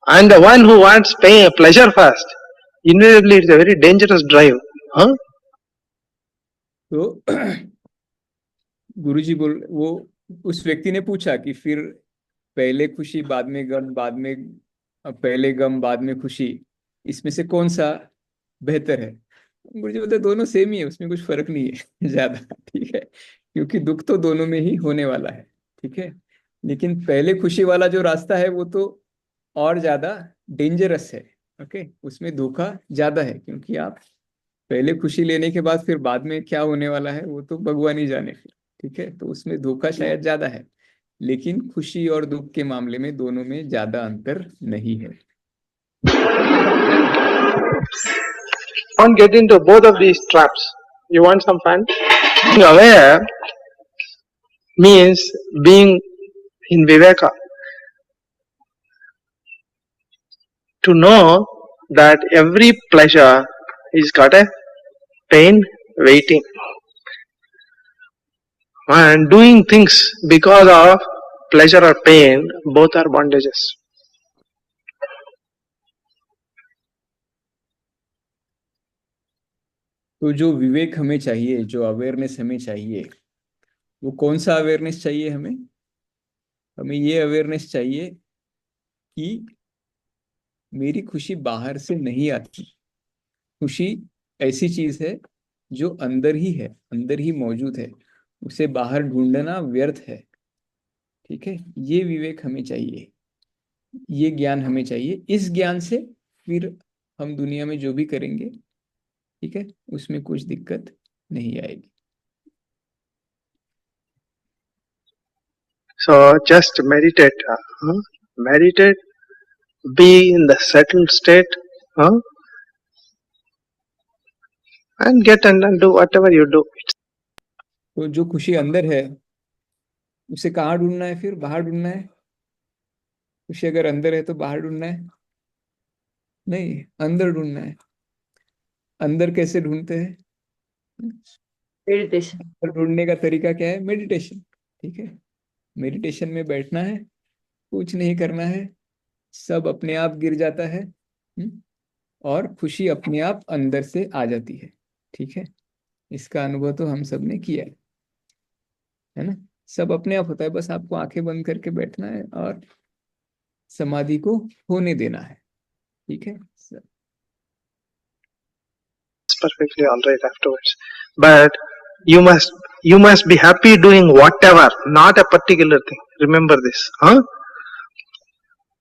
And the one who wants pain, pleasure first, invariably it's a very dangerous drive. Huh? तो गुरुजी बोल वो उस व्यक्ति ने पूछा कि फिर पहले खुशी बाद में गम, बाद में पहले गम बाद में खुशी, इसमें से कौन सा बेहतर है? गुरुजी बोलते दोनों सेम ही है, उसमें कुछ फर्क नहीं है ज्यादा, ठीक है, क्योंकि दुख तो दोनों में ही होने वाला है, ठीक है। लेकिन पहले खुशी वाला जो रास्ता है वो तो और ज्यादा डेंजरस है, ओके, उसमें धोखा ज्यादा है, क्योंकि आप पहले खुशी लेने के बाद फिर बाद में क्या होने वाला है वो तो भगवान ही जाने फिर, ठीक है। तो उसमें धोखा शायद ज्यादा है, लेकिन खुशी और दुख के मामले में दोनों में ज्यादा अंतर नहीं है। Don't get into both of these traps. You want some fun? Being aware means being in viveka. To know that every pleasure is got a pain waiting. And doing things because of pleasure or pain, both are bondages. तो जो विवेक हमें चाहिए, जो awareness हमें चाहिए, वो कौन सा अवेयरनेस चाहिए हमें? हमें ये अवेयरनेस चाहिए कि मेरी खुशी बाहर से नहीं आती, खुशी ऐसी चीज है जो अंदर ही है, अंदर ही मौजूद है, उसे बाहर ढूंढना व्यर्थ है, ठीक है। ये विवेक हमें चाहिए, ये ज्ञान हमें चाहिए। इस ज्ञान से फिर हम दुनिया में जो भी करेंगे, ठीक है, उसमें कुछ दिक्कत नहीं आएगी। So just meditate. Meditate, be in the settled state, and get and do whatever you do. तो जो खुशी अंदर है उसे कहाँ ढूंढना है? फिर बाहर ढूंढना है? खुशी अगर अंदर है तो बाहर ढूंढना है? नहीं, अंदर ढूंढना है। अंदर कैसे ढूंढते हैं? मेडिटेशन। ढूंढने का तरीका क्या है? मेडिटेशन, ठीक है। मेडिटेशन में बैठना है, कुछ नहीं करना है, सब अपने आप गिर जाता है, और खुशी अपने आप अंदर से आ जाती है, ठीक है। इसका अनुभव तो हम सब ने किया है ना? सब अपने आप होता है, बस आपको आंखें बंद करके बैठना है और समाधि को होने देना है, ठीक है। It's perfectly all right afterwards. But you must be happy doing whatever, not a particular thing. Remember this,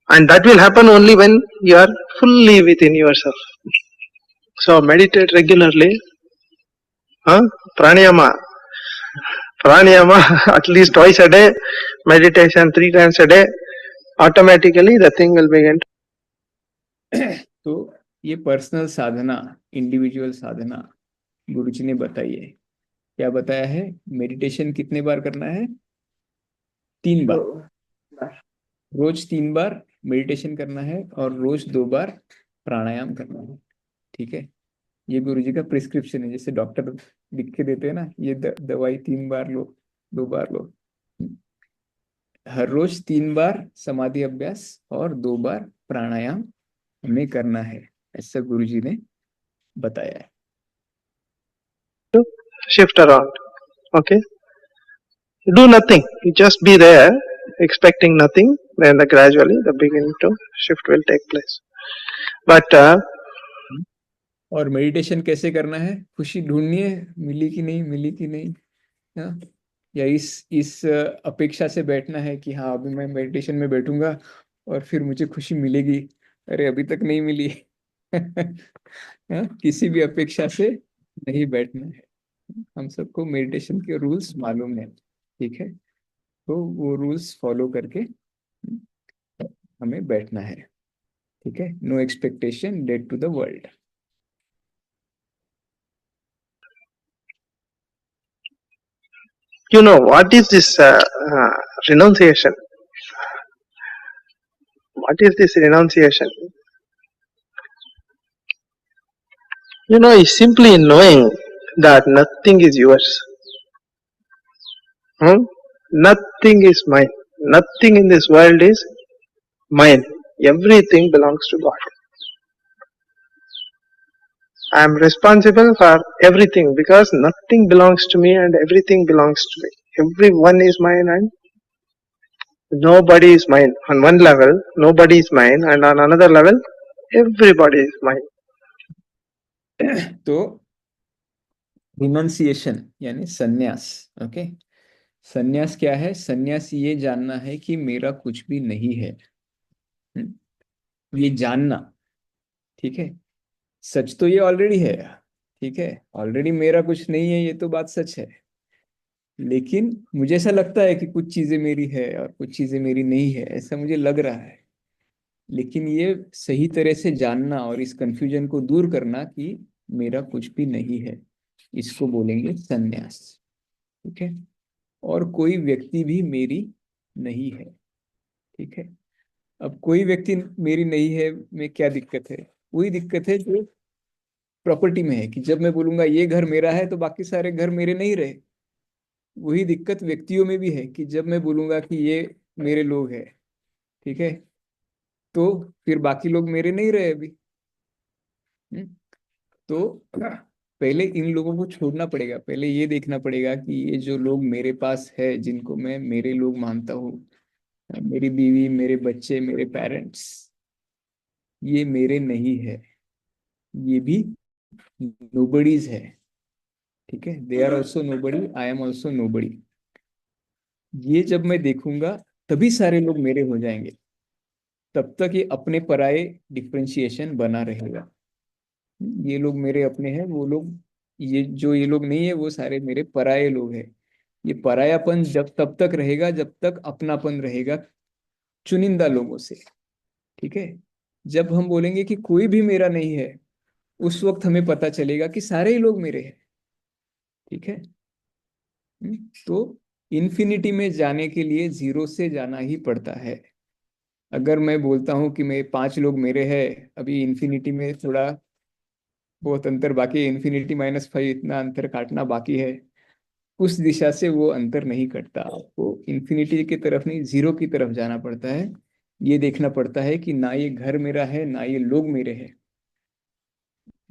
and that will happen only when you are fully within yourself. So meditate regularly, pranayama at least twice a day, meditation 3 times a day. Automatically the thing will begin. तो ये personal साधना, individual साधना गुरुजी ने बताई है। क्या बताया है? Meditation कितने बार करना है? 3 बार। रोज 3 बार मेडिटेशन करना है और रोज 2 बार प्राणायाम करना है, ठीक है। ये गुरुजी का प्रिस्क्रिप्शन है, जैसे डॉक्टर लिख के देते हैं ना, ये दवाई 3 बार लो, 2 बार लो। हर रोज 3 बार समाधि अभ्यास और 2 बार प्राणायाम हमें करना है, ऐसा गुरुजी ने बताया है। Shift around, okay? Do nothing, you just be there, expecting nothing, then gradually the beginning to shift will take place. But और मेडिटेशन कैसे करना है? खुशी ढूंढनी है, मिली कि नहीं, मिली कि नहीं, हाँ? या इस अपेक्षा से बैठना है कि हाँ अभी मैं मेडिटेशन में बैठूंगा और फिर मुझे खुशी मिलेगी, अरे अभी तक नहीं मिली। हाँ? किसी भी अपेक्षा से नहीं बैठना है। हम सबको मेडिटेशन के रूल्स मालूम है, ठीक है, तो वो रूल्स फॉलो करके हमें बैठना है, ठीक है। No expectation, dead to the world. You know, what is this renunciation? What is this renunciation? You know, it's simply knowing that nothing is yours. Hmm? Nothing is mine. Nothing in this world is mine. Everything belongs to God. I am responsible for everything because nothing belongs to me and everything belongs to me. Everyone is mine and nobody is mine. On one level, nobody is mine, and on another level, everybody is mine. तो renunciation यानी संन्यास। Okay, संन्यास क्या है? संन्यास ये जानना है कि मेरा कुछ भी नहीं है। ये जानना, ठीक है। सच तो ये ऑलरेडी है, ठीक है, ऑलरेडी मेरा कुछ नहीं है, ये तो बात सच है। लेकिन मुझे ऐसा लगता है कि कुछ चीजें मेरी है और कुछ चीजें मेरी नहीं है, ऐसा मुझे लग रहा है। लेकिन ये सही तरह से जानना और इस कंफ्यूजन को दूर करना कि मेरा कुछ भी नहीं है, इसको बोलेंगे संन्यास। ठीक है। और कोई व्यक्ति भी मेरी नहीं है, ठीक है। अब कोई व्यक्ति मेरी नहीं है में क्या दिक्कत है? वही दिक्कत है जो प्रॉपर्टी में है कि जब मैं बोलूंगा ये घर मेरा है तो बाकी सारे घर मेरे नहीं रहे। वही दिक्कत व्यक्तियों में भी है कि जब मैं बोलूंगा कि ये मेरे लोग हैं, ठीक है, तो फिर बाकी लोग मेरे नहीं रहे अभी। तो पहले इन लोगों को छोड़ना पड़ेगा, पहले ये देखना पड़ेगा कि ये जो लोग मेरे पास है, जिनको मैं मेरे लोग मानता हूँ, मेरी बीवी, मेरे बच्चे, मेरे पेरेंट्स, ये मेरे नहीं है, ये भी नोबडीज है। ठीक है, they are also nobody, I am also nobody. ये जब मैं देखूंगा तभी सारे लोग मेरे हो जाएंगे। तब तक ये अपने पराये डिफरेंशिएशन बना रहेगा। ये लोग मेरे अपने हैं, वो लोग, ये लोग नहीं है, वो सारे मेरे पराये लोग हैं। ये परायापन जब तब तक रहेगा जब तक अपनापन रहेगा चुनिंदा लोगों से। ठीक है। जब हम बोलेंगे कि कोई भी मेरा नहीं है, उस वक्त हमें पता चलेगा कि सारे ही लोग मेरे हैं। ठीक है। तो इन्फिनिटी में जाने के लिए जीरो से जाना ही पड़ता है। अगर मैं बोलता हूँ कि मैं 5 लोग मेरे हैं, अभी इन्फिनिटी में थोड़ा बहुत अंतर बाकी है, इन्फिनिटी -5 इतना अंतर काटना बाकी है, उस दिशा से वो अंतर नहीं कटता। आपको इन्फिनिटी की तरफ नहीं, जीरो की तरफ जाना पड़ता है। ये देखना पड़ता है कि ना ये घर मेरा है ना ये लोग मेरे हैं।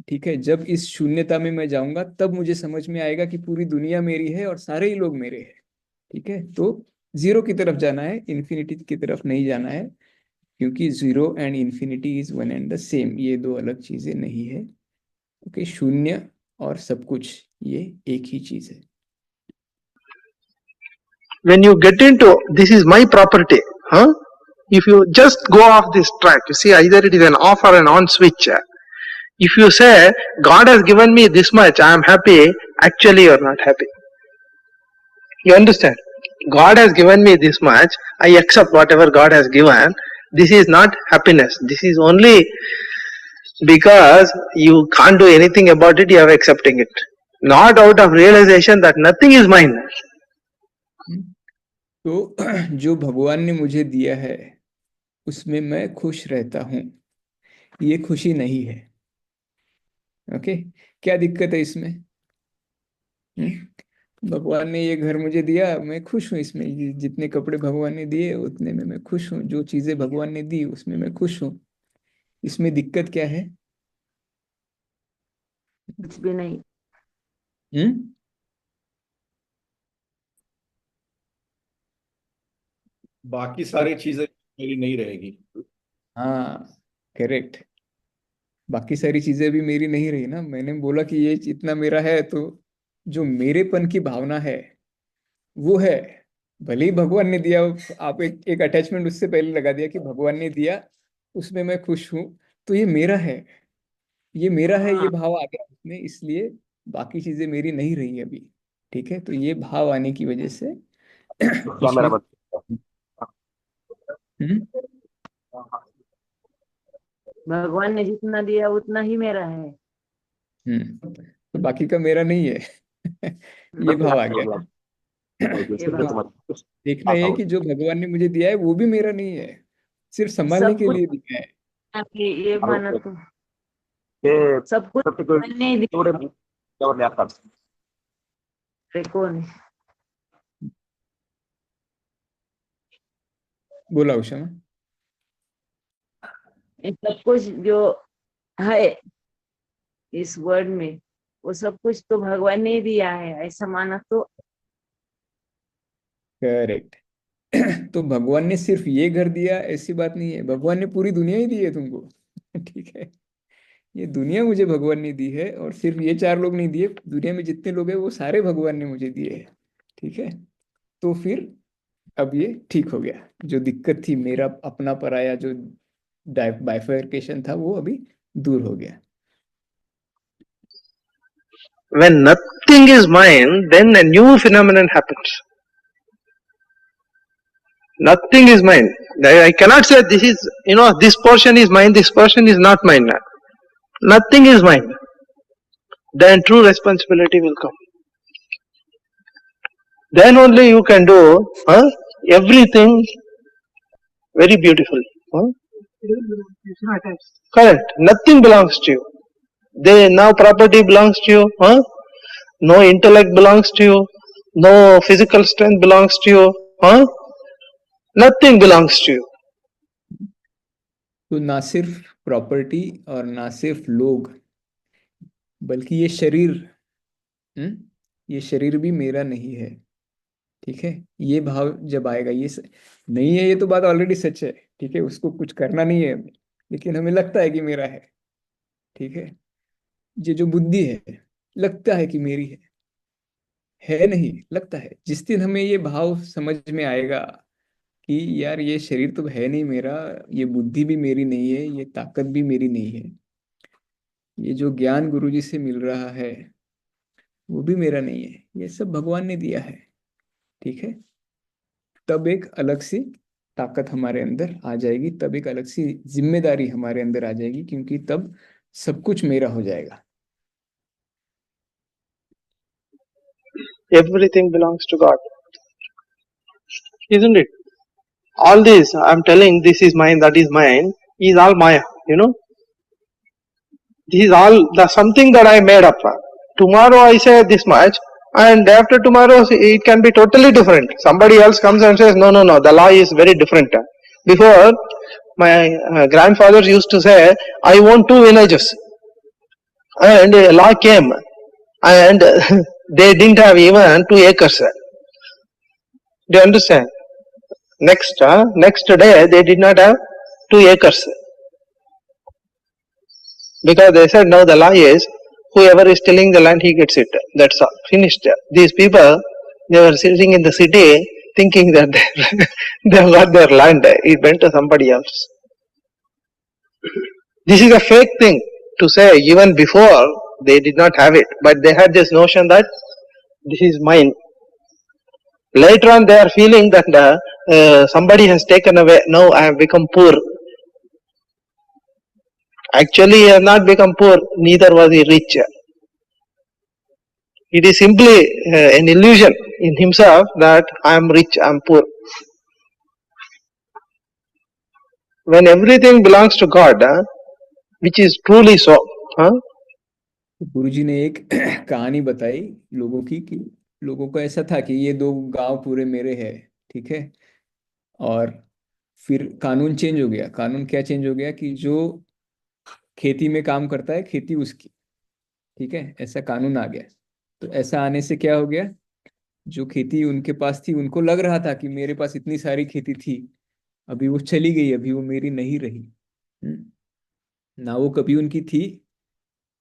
ठीक है। जब इस शून्यता में मैं जाऊंगा तब मुझे समझ में आएगा कि पूरी दुनिया मेरी है और सारे ही लोग मेरे हैं। ठीक है। तो जीरो की तरफ जाना है, इन्फिनिटी की तरफ नहीं जाना है, क्योंकि zero and infinity is one and the same, ये दो अलग चीजें नहीं है। ओके, शून्य और सब कुछ ये एक ही चीज है। When you get into this is my property, huh? If you just go off this track, you see either it is an off or an on switch. If you say God has given me this much, I am happy. Actually, you are not happy. You understand? God has given me this much. I accept whatever God has given. This is not happiness. This is only because you can't do anything about it. You are accepting it, not out of realization that nothing is mine. तो जो भगवान ने मुझे दिया है उसमें मैं खुश रहता हूँ, ये खुशी नहीं है। ओके, क्या दिक्कत है इसमें? भगवान ने ये घर मुझे दिया, मैं खुश हूँ इसमें, जितने कपड़े भगवान ने दिए उतने में मैं खुश हूँ, जो चीजें भगवान ने दी उसमें मैं खुश हूँ। इसमें दिक्कत क्या है? कुछ भी नहीं। हम्म बाकी सारी चीजें मेरी नहीं रहेगी। हाँ, करेक्ट। बाकी सारी चीजें भी मेरी नहीं रही ना। मैंने बोला कि ये इतना मेरा है, तो जो मेरेपन की भावना है वो है। भले ही भगवान ने दिया, आप एक अटैचमेंट उससे पहले लगा दिया कि भगवान ने दिया उसमें मैं खुश हूं, तो ये मेरा है, ये मेरा है, ये भाव आ गया उसमें, इसलिए बाकी चीजें मेरी नहीं रही अभी। ठीक है। तो ये भाव आने की वजह से क्या मेरा उसमें हम्म भगवान ने जितना दिया उतना ही मेरा है। तो बाकी का मेरा नहीं है। ये भाव आ गया। ये तो भगवान देखना ये है कि जो भगवान ने मुझे दिया है वो भी मेरा नहीं है, सिर्फ संभालने सब के कुछ लिए दिया है। आपके, ये माना तो सब कुछ भगवान ने ही दिया। अरे कौन है? बोला उषा में। ये सब कुछ जो है इस वर्ड में, वो सब कुछ तो भगवान ने ही दिया है, ऐसा माना तो। करेक्ट। तो भगवान ने सिर्फ ये घर दिया ऐसी बात नहीं है, भगवान ने पूरी दुनिया ही दी है तुमको। ठीक है, ये दुनिया मुझे भगवान ने दी है, और सिर्फ ये चार लोग नहीं दिए, दुनिया में जितने लोग हैं वो सारे भगवान ने मुझे दिए हैं। ठीक है, तो फिर अब ये ठीक हो गया, जो दिक्कत थी मेरा अपना पराया जो बाइफरकेशन था वो अभी दूर हो गया। When nothing is mine, then a new phenomenon happens. Nothing is mine. I cannot say this is, this portion is mine, this portion is not mine. Nothing is mine. Then true responsibility will come. Then only you can do everything very beautifully. It's not attached. Correct. Nothing belongs to you. Now property belongs to you. No intellect belongs to you. No physical strength belongs to you. Nothing belongs to you. तो ना सिर्फ property और ना सिर्फ लोग, बल्कि ये शरीर, ये शरीर भी मेरा नहीं है। ठीक है, ये भाव जब आएगा, नहीं है, ये तो बात ऑलरेडी सच है। ठीक है, उसको कुछ करना नहीं है हमें, लेकिन हमें लगता है कि मेरा है। ठीक है, ये जो बुद्धि है, लगता है कि मेरी है नहीं, लगता है। जिस दिन हमें ये भाव समझ में आएगा कि यार ये शरीर तो है नहीं मेरा, ये बुद्धि भी मेरी नहीं है, ये ताकत भी मेरी नहीं है, ये जो ज्ञान गुरुजी से मिल रहा है वो भी मेरा नहीं है, ये सब भगवान ने दिया है। ठीक है, तब एक अलग सी ताकत हमारे अंदर आ जाएगी, तब एक अलग सी जिम्मेदारी हमारे अंदर आ जाएगी, क्योंकि तब सब कुछ मेरा हो जाएगा। Everything belongs to God. Isn't it? All this, I'm telling this is mine, that is mine, is all Maya, This is all something that I made up. Tomorrow I say this much, and after tomorrow it can be totally different. Somebody else comes and says, no, the law is very different. Before, my grandfathers used to say, I own 2 villages. And a law came, and they didn't have even 2 acres. Do you understand? Next day they did not have 2 acres. Because they said now the law is whoever is tilling the land he gets it. That's all. Finished. These people, they were sitting in the city thinking that they have got their land. It went to somebody else. This is a fake thing to say. Even before they did not have it, but they had this notion that this is mine. Later on they are feeling that somebody has taken away. Now I have become poor. Actually he has not become poor, neither was he rich. It is simply an illusion in himself that I am rich, I am poor. When everything belongs to God, which is truly so, गुरुजी ने एक कहानी बताई लोगों की, कि लोगों को ऐसा था कि ये 2 गांव पूरे मेरे हैं। ठीक है, और फिर कानून चेंज हो गया। कानून क्या चेंज हो गया कि जो खेती में काम करता है खेती उसकी। ठीक है, ऐसा कानून आ गया। तो ऐसा आने से क्या हो गया, जो खेती उनके पास थी, उनको लग रहा था कि मेरे पास इतनी सारी खेती थी, अभी वो चली गई, अभी वो मेरी नहीं रही। ना वो कभी उनकी थी।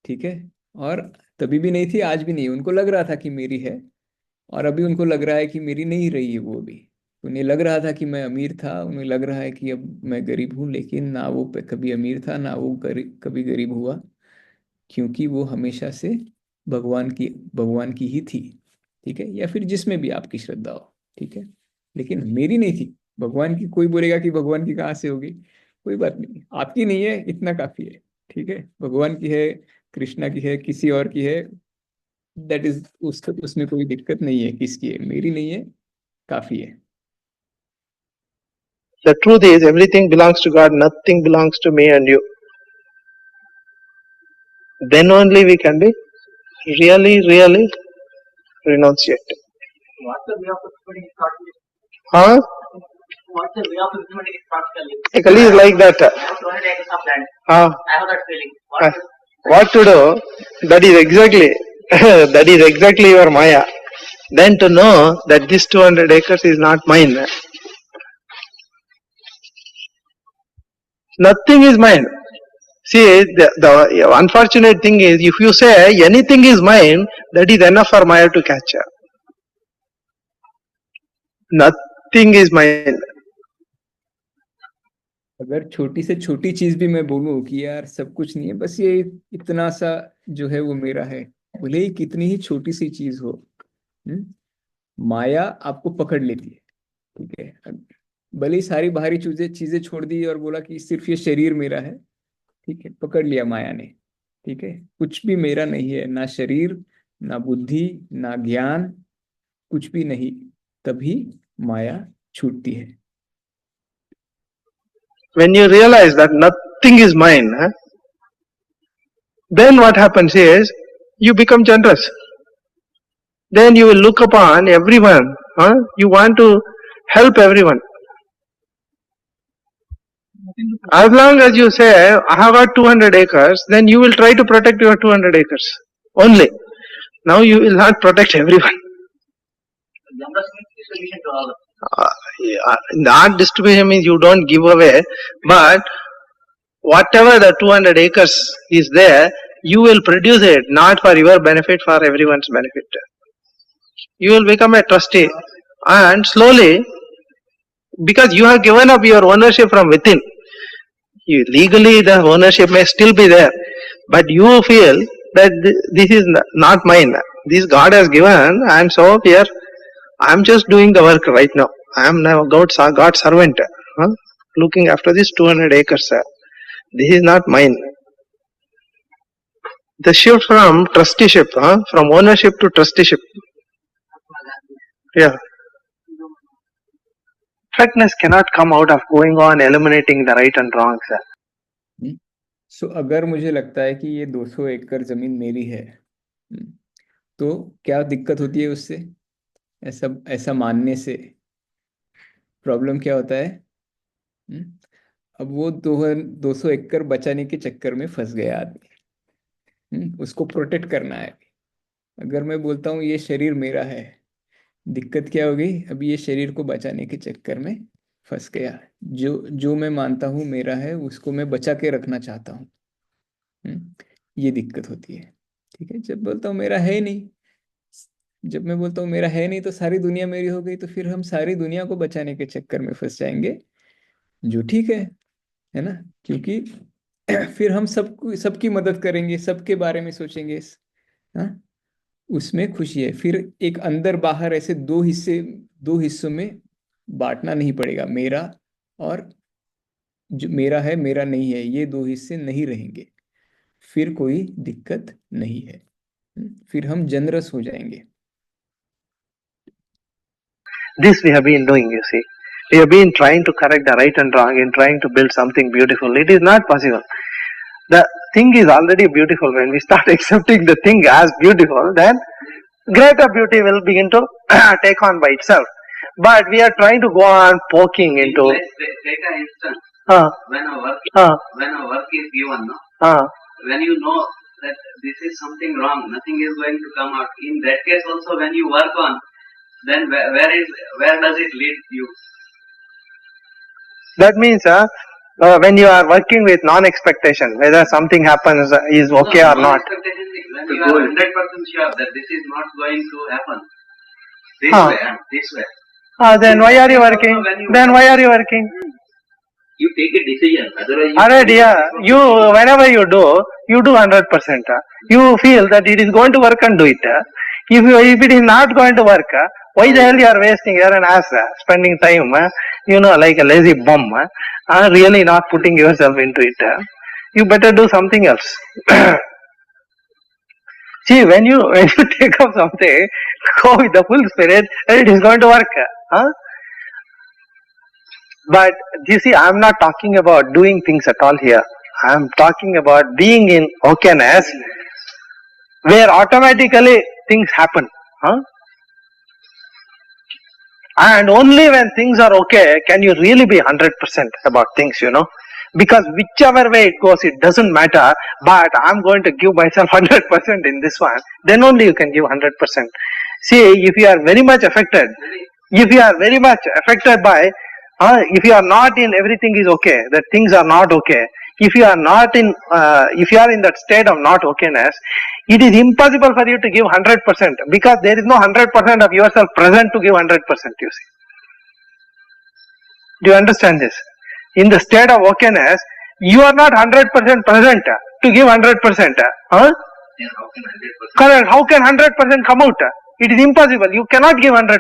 ठीक है, और तभी भी नहीं थी, आज भी नहीं। उनको लग रहा था कि मेरी है, और अभी उनको लग रहा है कि मेरी नहीं रही है वो भी। उन्हें लग रहा था कि मैं अमीर था, उन्हें लग रहा है कि अब मैं गरीब हूँ, लेकिन ना वो कभी अमीर था ना वो कभी गरीब हुआ, क्योंकि वो हमेशा से भगवान की ही थी। ठीक है, या फिर जिसमें भी आपकी श्रद्धा हो। ठीक है, लेकिन मेरी नहीं थी। भगवान की, कोई बोलेगा कि भगवान की कहाँ से होगी, कोई बात नहीं, आपकी नहीं है, इतना काफी है। ठीक है, भगवान की है, कृष्णा की है, किसी और की है, दैट इज, उसमें कोई दिक्कत नहीं है, किसकी है, मेरी नहीं है, काफी है। The truth is, everything belongs to God, nothing belongs to me and you. Then only we can be really, really renunciating. What's the way of implementing it practically? Huh? What's the way of implementing it practically? Practically is like that. I have 200 acres of land. I have that feeling. What to do? That is exactly that is exactly your Maya. Then to know that this 200 acres is not mine. Nothing is mine. See, the unfortunate thing is, if you say anything is mine, that is enough for Maya to catch her. Nothing is mine. अगर छोटी से छोटी चीज भी मैं बोलूं कि यार सब कुछ नहीं है, बस ये इतना सा जो है वो मेरा है, भले ही कितनी ही छोटी सी चीज हो, माया आपको पकड़ लेती है। ठीक है, भले ही सारी बाहरी चीजें चीजें छोड़ दी और बोला कि सिर्फ ये शरीर मेरा है, ठीक है, पकड़ लिया माया ने। ठीक है, कुछ भी मेरा नहीं है, ना शरीर, ना बुद्धि, ना ज्ञान, कुछ भी नहीं, तभी माया छूटती है। When you realize that nothing is mine, then what happens is you become generous. Then you will look upon everyone. You want to help everyone. As long as you say, I have got 200 acres, then you will try to protect your 200 acres only. Now you will not protect everyone. Generous means distribution to all. Not distribution means you don't give away, but whatever the 200 acres is there, you will produce it not for your benefit, for everyone's benefit. You will become a trustee, and slowly, because you have given up your ownership from within, legally the ownership may still be there, but you feel that this is not mine, this God has given, I am so here, I am just doing the work right now. I am now God's servant, looking after this 200 acres. This is not mine. The shift from trusteeship, from ownership to trusteeship. Yeah. Perfectness cannot come out of going on eliminating the right and wrong, sir. So, अगर मुझे लगता है कि ये 200 एकड़ जमीन मेरी है, तो क्या दिक्कत होती है उससे? ऐसा मानने से प्रॉब्लम क्या होता है? अब वो 200 एकड़ बचाने के चक्कर में फंस गया आदमी, उसको प्रोटेक्ट करना है। अगर मैं बोलता हूँ ये शरीर मेरा है, दिक्कत क्या हो गई? अभी ये शरीर को बचाने के चक्कर में फंस गया। जो मैं मानता हूँ मेरा है, उसको मैं बचा के रखना चाहता हूँ, ये दिक्कत होती है। ठीक है, जब बोलता हूँ मेरा है नहीं, जब मैं बोलता हूँ मेरा है नहीं तो सारी दुनिया मेरी हो गई, तो फिर हम सारी दुनिया को बचाने के चक्कर में फंस जाएंगे, जो ठीक है ना? क्योंकि फिर हम सबकी मदद करेंगे, सबके बारे में सोचेंगे, हाँ, उसमें खुशी है। फिर एक अंदर बाहर ऐसे दो हिस्सों में बांटना नहीं पड़ेगा, मेरा और जो मेरा है मेरा नहीं है, ये दो हिस्से नहीं रहेंगे, फिर कोई दिक्कत नहीं है, फिर हम जनरस हो जाएंगे। This we have been doing, you see. We have been trying to correct the right and wrong and trying to build something beautiful. It is not possible. The thing is already beautiful. When we start accepting the thing as beautiful, then greater beauty will begin to take on by itself. But we are trying to go on poking into. Let's take an instance. When a work is given, when you know that this is something wrong, nothing is going to come out. In that case, also when you work on, then where does it lead you? That means when you are working with non-expectation, whether something happens is okay or not. When you are 100% sure that this is not going to happen this way and this way. Then why are you working? Then why are you working? You take a decision. Otherwise, you whenever you do 100%. You feel that it is going to work and do it. If it is not going to work, why the hell you are wasting your ass, spending time, like a lazy bum, really not putting yourself into it. You better do something else. See, when you take up something, go with the full spirit, and it is going to work. Huh? But you see, I'm not talking about doing things at all here. I'm talking about being in okayness, where automatically things happen. Huh? And only when things are okay can you really be 100% about things, Because whichever way it goes, it doesn't matter. But I'm going to give myself 100% in this one. Then only you can give 100%. See, if you are very much affected, by, if you are not in everything is okay, that things are not okay. If you are not in, if you are in that state of not okayness, it is impossible for you to give 100% because there is no 100% of yourself present to give 100%. You see, do you understand this? In the state of okayness, you are not 100% present to give 100%. Huh? Yeah, how can 100%? Correct. How can 100% come out? It is impossible. You cannot give 100%.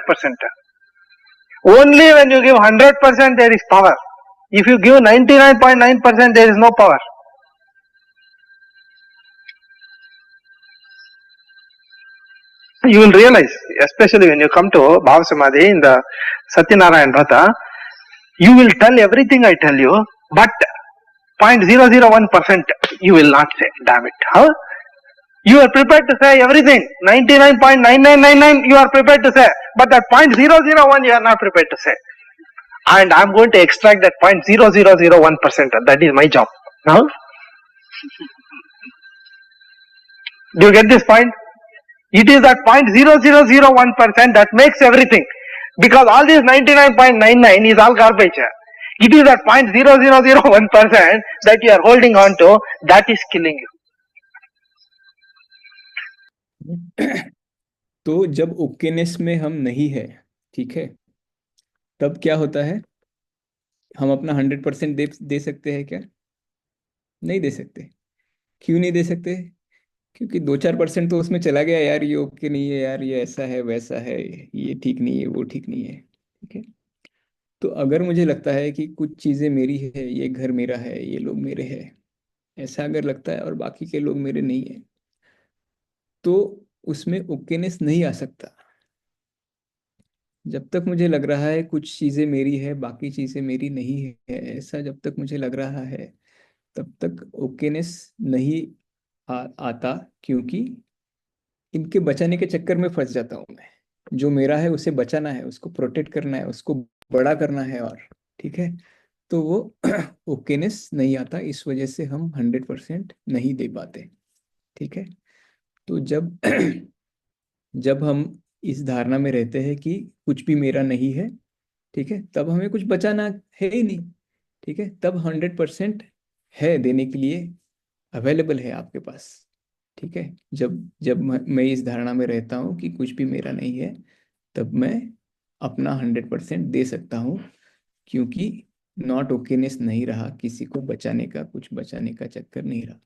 Only when you give 100% there is power. If you give 99.9% there is no power. You will realize, especially when you come to Bhava Samadhi in the Satyanarayan Vrata, you will tell everything I tell you, but 0.001% you will not say. Damn it. Huh? You are prepared to say everything. 99.9999 you are prepared to say, but that 0.001 you are not prepared to say. And I am going to extract that 0.0001%. That is my job. Now, do you get this point? It is that 0.0001% that makes everything. Because all this 99.99 is all garbage. It is that 0.0001% that you are holding on to that is killing you. तो जब ओकेनेस में हम नहीं है, ठीक है, तब क्या होता है? हम अपना 100% दे सकते हैं क्या? नहीं दे सकते। क्यों नहीं दे सकते? क्योंकि 2-4% तो उसमें चला गया, यार ये ओके नहीं है, यार ये ऐसा है वैसा है, ये ठीक नहीं है, वो ठीक नहीं है, ठीक है। तो अगर मुझे लगता है कि कुछ चीज़ें मेरी है, ये घर मेरा है, ये लोग मेरे हैं, ऐसा अगर लगता है और बाकी के लोग मेरे नहीं है, तो उसमें ओकेनेस नहीं आ सकता। जब तक मुझे लग रहा है कुछ चीज़ें मेरी है, बाकी चीज़ें मेरी नहीं है, ऐसा जब तक मुझे लग रहा है, तब तक ओकेनेस नहीं आता, क्योंकि इनके बचाने के चक्कर में फंस जाता हूँ मैं। जो मेरा है उसे बचाना है, उसको प्रोटेक्ट करना है, उसको बड़ा करना है, और ठीक है, तो वो ओकेनेस नहीं आता। इस वजह से हम 100% नहीं दे पाते, ठीक है। तो जब जब हम इस धारणा में रहते हैं कि कुछ भी मेरा नहीं है, ठीक है, तब हमें कुछ बचाना है ही नहीं, ठीक है, तब 100% है देने के लिए, अवेलेबल है आपके पास, ठीक है। जब जब मैं इस धारणा में रहता हूँ कि कुछ भी मेरा नहीं है, तब मैं अपना 100% दे सकता हूँ, क्योंकि नॉट ओकेनेस नहीं रहा, किसी को बचाने का, कुछ बचाने का चक्कर नहीं रहा।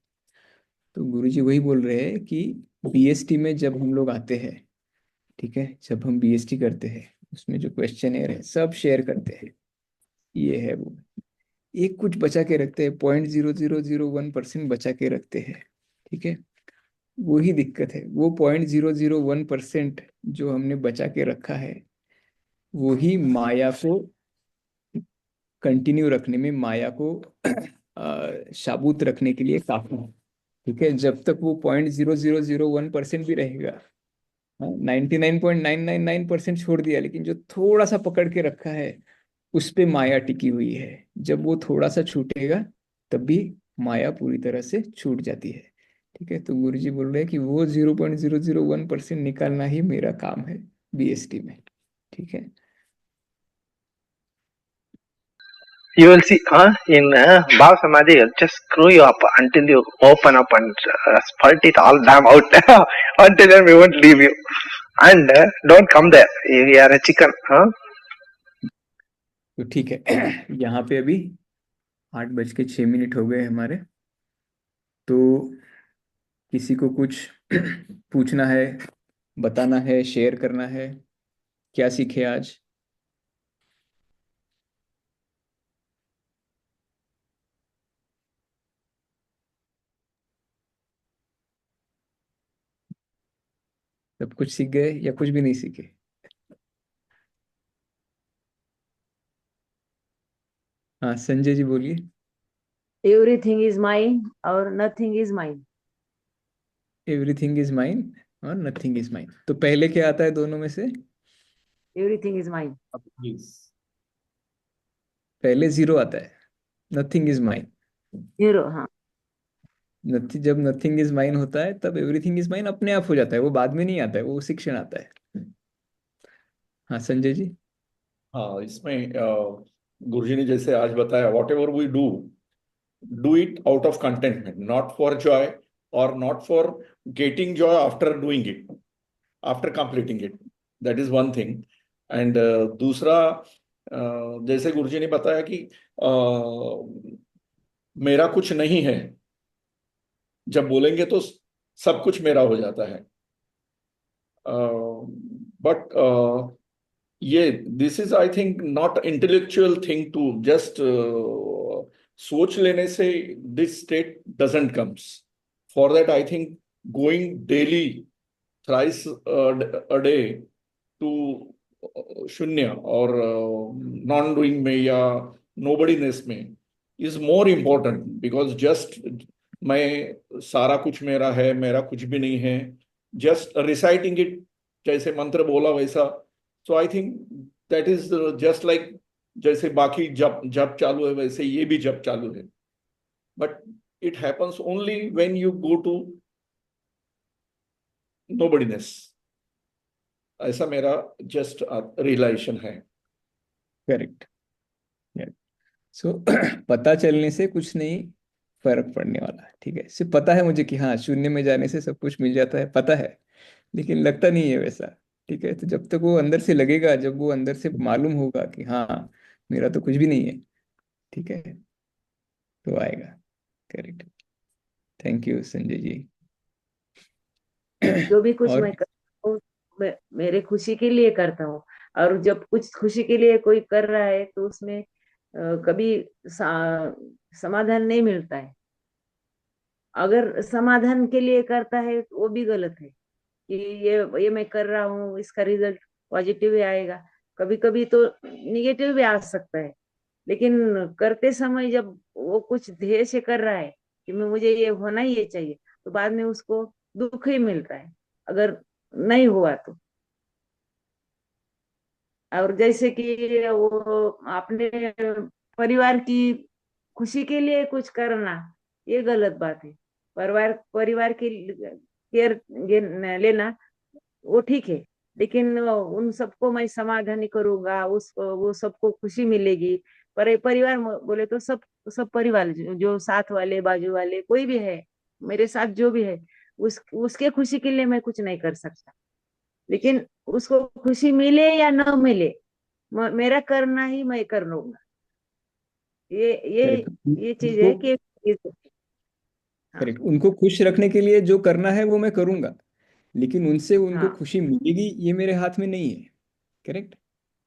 तो गुरुजी वही बोल रहे हैं कि बीएसटी में जब हम लोग आते हैं, ठीक है, जब हम बीएसटी करते हैं, उसमें जो क्वेश्चनेयर है सब शेयर करते हैं, ये है वो, एक कुछ बचा के रखते हैं, 0.0001% बचा के रखते हैं, ठीक है। वही दिक्कत है, वो 0.001% जो हमने बचा के रखा है, वही माया को कंटिन्यू रखने में, माया को शाबूत रखने के लिए काफी है, ठीक है। जब तक वो 0.0001% भी रहेगा, 99.999% छोड़ दिया, लेकिन जो थोड़ा सा पकड़ के रखा है, उस पे माया टिकी हुई है। जब वो थोड़ा सा छूटेगा, तब भी माया पूरी तरह से छूट जाती है, ठीक है। तो गुरुजी बोल रहे हैं कि वो 0.001% निकालना ही मेरा काम है बीएसटी में, ठीक है। You will see, in Bhava Samadhi, it'll just screw you up until you open up and spurt it all damn out. Until then, we won't leave you. And don't come there. We are a chicken. तो ठीक है, यहाँ पे अभी 8:06 हो गए हमारे। तो किसी को कुछ पूछना है, बताना है, शेयर करना है, क्या सीखे आज? सब कुछ सीख गए या कुछ भी नहीं सीखे? हाँ संजय जी बोलिए। एवरीथिंग इज माइन और nothing is mine. Everything is mine और नथिंग इज माइन, तो पहले क्या आता है दोनों में से? Everything is mine. प्लीज। पहले जीरो आता है, नथिंग इज माइन। जीरो, हाँ। नथिंग, जब नथिंग इज माइन होता है तब एवरीथिंग इज माइन अपने आप हो जाता है, वो बाद में नहीं आता है, वो उसी क्षण आता है। हाँ संजय जी। हाँ, इसमें गुरुजी ने जैसे आज बताया, whatever we do it out of contentment, not for joy और not for getting joy after doing it, after completing it. That is one thing. And दूसरा, जैसे गुरुजी ने बताया कि मेरा कुछ नहीं है, जब बोलेंगे तो सब कुछ मेरा हो जाता है। बट ये this is I think not intellectual thing to just सोच लेने से this state doesn't comes. For that I think going daily thrice a day to शून्य और नॉन डूइंग में या नोबडीनेस में is more important, because just मैं सारा कुछ मेरा है, मेरा कुछ भी नहीं है, जस्ट रिसाइटिंग इट, जैसे मंत्र बोला वैसा। So I think that is just like, जैसे बाकी जप जप चालू है वैसे ये भी जप चालू है। But it happens only when you go to nobodiness. ऐसा मेरा जस्ट रियलाइजेशन है। करेक्ट। सो पता चलने से कुछ नहीं फर्क पड़ने वाला है, ठीक है। सिर्फ पता है मुझे कि हाँ शून्य में जाने से सब कुछ मिल जाता है, पता है, लेकिन लगता नहीं है वैसा। ठीक है, तो जब तक वो अंदर से लगेगा, जब वो अंदर से मालूम होगा कि हाँ मेरा तो कुछ भी नहीं है, ठीक है, तो आएगा। Correct. Thank you Sanjay ji. जो भी कुछ और मैं करता हूँ, मेरे खुशी के लिए करता हूँ। और जब कुछ खुशी के लिए कोई कर रहा है तो उसमें कभी समाधान नहीं मिलता है। अगर समाधान के लिए करता है तो वो भी गलत है कि ये मैं कर रहा हूँ, इसका रिजल्ट पॉजिटिव ही आएगा। कभी कभी तो निगेटिव भी आ सकता है। लेकिन करते समय जब वो कुछ ध्येय से कर रहा है कि मैं मुझे ये होना ही ये चाहिए, तो बाद में उसको दुख ही मिलता है अगर नहीं हुआ तो। और जैसे कि वो अपने परिवार की खुशी के लिए कुछ करना, ये गलत बात है। परिवार परिवार की केयर लेना वो ठीक है, लेकिन उन सबको मैं समाधान करूंगा, उसको वो सबको खुशी मिलेगी। पर परिवार बोले तो सब सब परिवार जो साथ वाले बाजू वाले कोई भी है, मेरे साथ जो भी है, उसके खुशी के लिए मैं कुछ नहीं कर सकता। लेकिन उसको खुशी मिले या न मिले, मेरा करना ही मैं कर लूंगा। ये ये करेक्ट, ये चीज उनको, है कि हाँ। करेक्ट, उनको खुश रखने के लिए जो करना है वो मैं करूंगा, लेकिन उनसे उनको हाँ। खुशी मिलेगी ये मेरे हाथ में नहीं है। करेक्ट।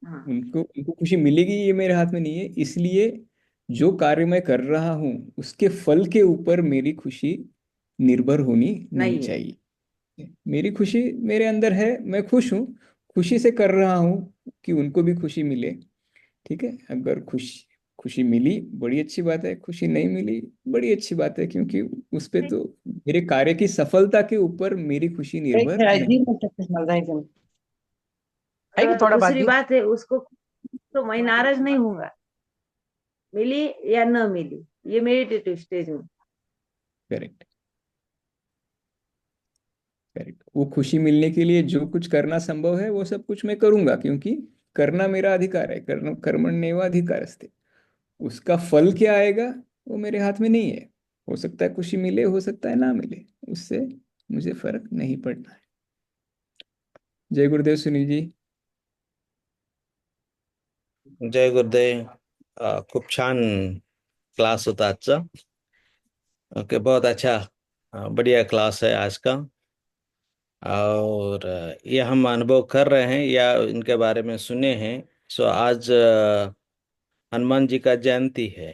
हाँ। उनको उनको खुशी मिलेगी ये मेरे हाथ में नहीं है, इसलिए जो कार्य मैं कर रहा हूँ उसके फल के ऊपर मेरी खुशी निर्भर होनी नहीं नहीं है। चाहिए। मेरी खुशी मेरे अंदर है, मैं खुश हूँ, खुशी से कर रहा हूँ कि उनको भी खुशी मिले। ठीक है, अगर खुशी खुशी मिली बड़ी अच्छी बात है, खुशी नहीं मिली बड़ी अच्छी बात है, क्योंकि उस पे तो मेरे कार्य की सफलता के ऊपर मेरी खुशी निर्भर नहीं। दूसरी बात है, उसको तो मैं नाराज नहीं हूँगा, मिली या न मिली, ये मेडिटेटिव स्टेज में। करेक्ट। करेक्ट, वो खुशी मिलने के लिए जो कुछ करना संभव है वो सब कुछ मैं करूंगा, क्योंकि करना मेरा अधिकार है, कर्मण्येव अधिकारस्ते। उसका फल क्या आएगा वो मेरे हाथ में नहीं है। हो सकता है खुशी मिले, हो सकता है ना मिले, उससे मुझे फर्क नहीं पड़ना है। जय गुरुदेव सुनील जी। जय गुरुदेव. खूप छान क्लास होता आजचा. ओके, बहुत अच्छा. बढ़िया क्लास है आज का. और ये हम अनुभव कर रहे हैं या इनके बारे में सुने हैं. सो आज हनुमान जी का जयंती है.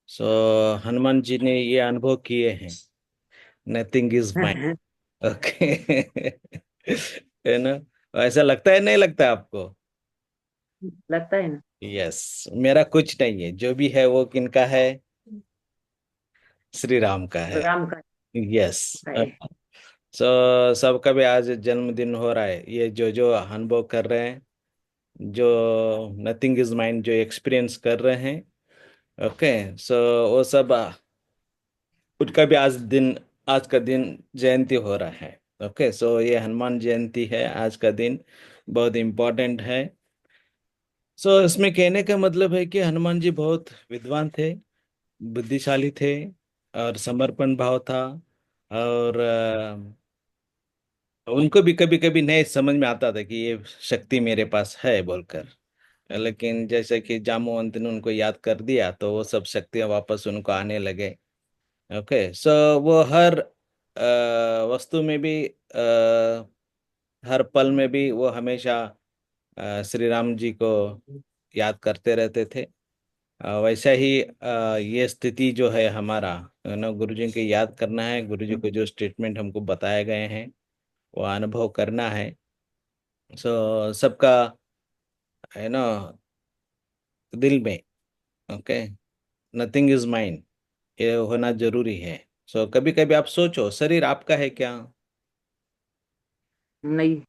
सो हनुमान जी ने ये अनुभव किए हैं. Nothing is mine. ओके. है ना? ऐसा लगता है, नहीं लगता आपको? लगता है ना। यस, मेरा कुछ नहीं है, जो भी है वो किनका है? श्री राम का है। राम का यस। है। सो सबका भी आज जन्मदिन हो रहा है, ये जो जो अनुभव कर रहे हैं, जो नथिंग इज माइंड जो एक्सपीरियंस कर रहे हैं, ओके। सो वो सब उनका भी आज का दिन जयंती हो रहा है। ओके, सो ये हनुमान जयंती है आज का दिन, बहुत इम्पोर्टेंट है। सो इसमें कहने का मतलब है कि हनुमान जी बहुत विद्वान थे, बुद्धिशाली थे, और समर्पण भाव था। और उनको भी कभी कभी नहीं समझ में आता था कि ये शक्ति मेरे पास है बोलकर, लेकिन जैसे कि जामवंत ने उनको याद कर दिया तो वो सब शक्तियां वापस उनको आने लगे। ओके, सो वो हर वस्तु में भी, हर पल में भी वो हमेशा श्री राम जी को याद करते रहते थे। वैसा ही ये स्थिति जो है हमारा, ना, गुरु जी को याद करना है, गुरु जी को जो स्टेटमेंट हमको बताए गए हैं वो अनुभव करना है। सो सबका, है ना, दिल में, ओके, नथिंग इज माइंड, ये होना जरूरी है। सो कभी कभी आप सोचो, शरीर आपका है क्या? नहीं।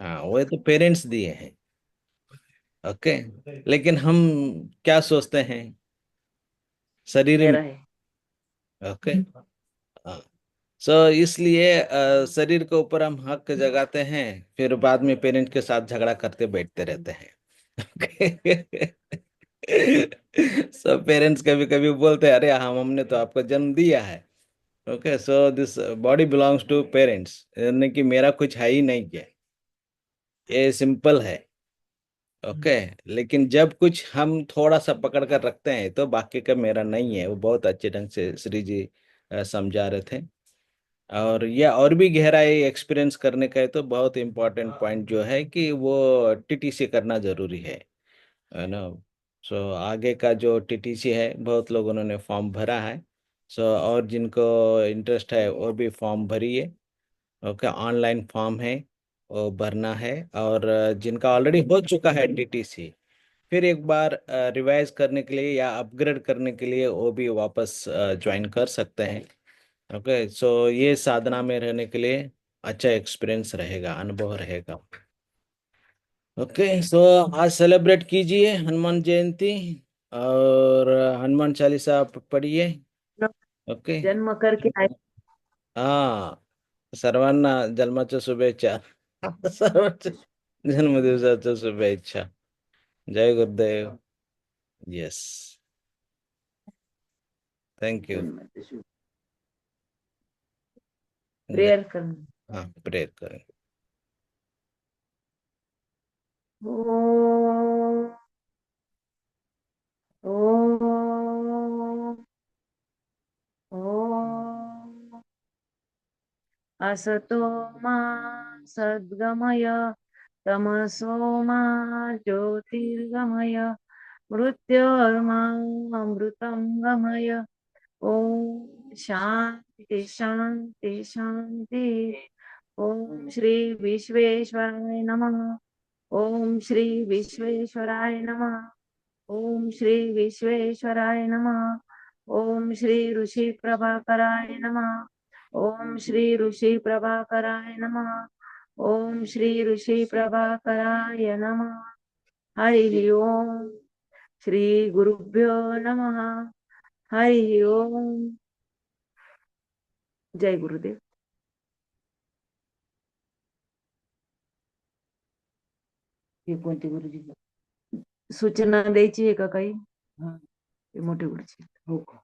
हाँ, वो तो पेरेंट्स दिए हैं। ओके, लेकिन हम क्या सोचते हैं? शरीर में। मेरा है। ओके। हाँ। सो इसलिए शरीर के ऊपर हम हक जगाते हैं, फिर बाद में पेरेंट के साथ झगड़ा करते बैठते रहते हैं। सब पेरेंट्स कभी कभी बोलते हैं, अरे हम हमने तो आपको जन्म दिया है। Okay, so this body belongs to parents, यानी कि मेरा कुछ है ही नहीं है, ये सिंपल है। ओके, लेकिन जब कुछ हम थोड़ा सा पकड़ कर रखते हैं तो बाकी का मेरा नहीं है, वो बहुत अच्छे ढंग से श्री जी समझा रहे थे। और यह और भी गहराई एक्सपीरियंस करने का है तो बहुत इंपॉर्टेंट पॉइंट जो है कि वो टीटीसी करना जरूरी है ना? सो आगे का जो टीटीसी है, बहुत लोग उन्होंने फॉर्म भरा है। सो और जिनको इंटरेस्ट है वो भी फॉर्म भरिए। ओके, ऑनलाइन फॉर्म है, वो भरना है। और जिनका ऑलरेडी हो चुका है टीटीसी, फिर एक बार रिवाइज करने के लिए या अपग्रेड करने के लिए वो भी वापस ज्वाइन कर सकते हैं। ओके, सो ये साधना में रहने के लिए अच्छा एक्सपीरियंस रहेगा, अनुभव रहेगा। ओके, सो आज सेलिब्रेट कीजिए हनुमान जयंती, और हनुमान चालीसा आप पढ़िए। ओके। जन्म करके आए। हा, सर्वांना जन्माच्या शुभेच्छा. सर्वांच्या जन्मदिवसाच्या शुभेच्छा. जय गुरुदेव. Yes, thank you. प्रेयर करना। हाँ, प्रेयर करें. ओम ओम ओम असतो मा सद्गमय तमसो मा ज्योतिर्गमय मृत्योर्मामृतं गमय। ओम शांति शांति शांति। ओम श्री विश्वेश्वराय नमः। ओम श्री विश्वेश्वराय नमः। ओम श्री विश्वेश्वराय नमः। ओम श्री ऋषि प्रभाकराय नमः। ओम श्री ऋषि प्रभाकराय नमः। ओम श्री ऋषि प्रभाकराय नमः। हरि ओम। श्री गुरुभ्यो नमः। हरि ओम। जय गुरुदेव। हे कोणते गुरुजी सूचना द्यायची आहे का काही? हा, हे मोठे गुरुजी. हो का?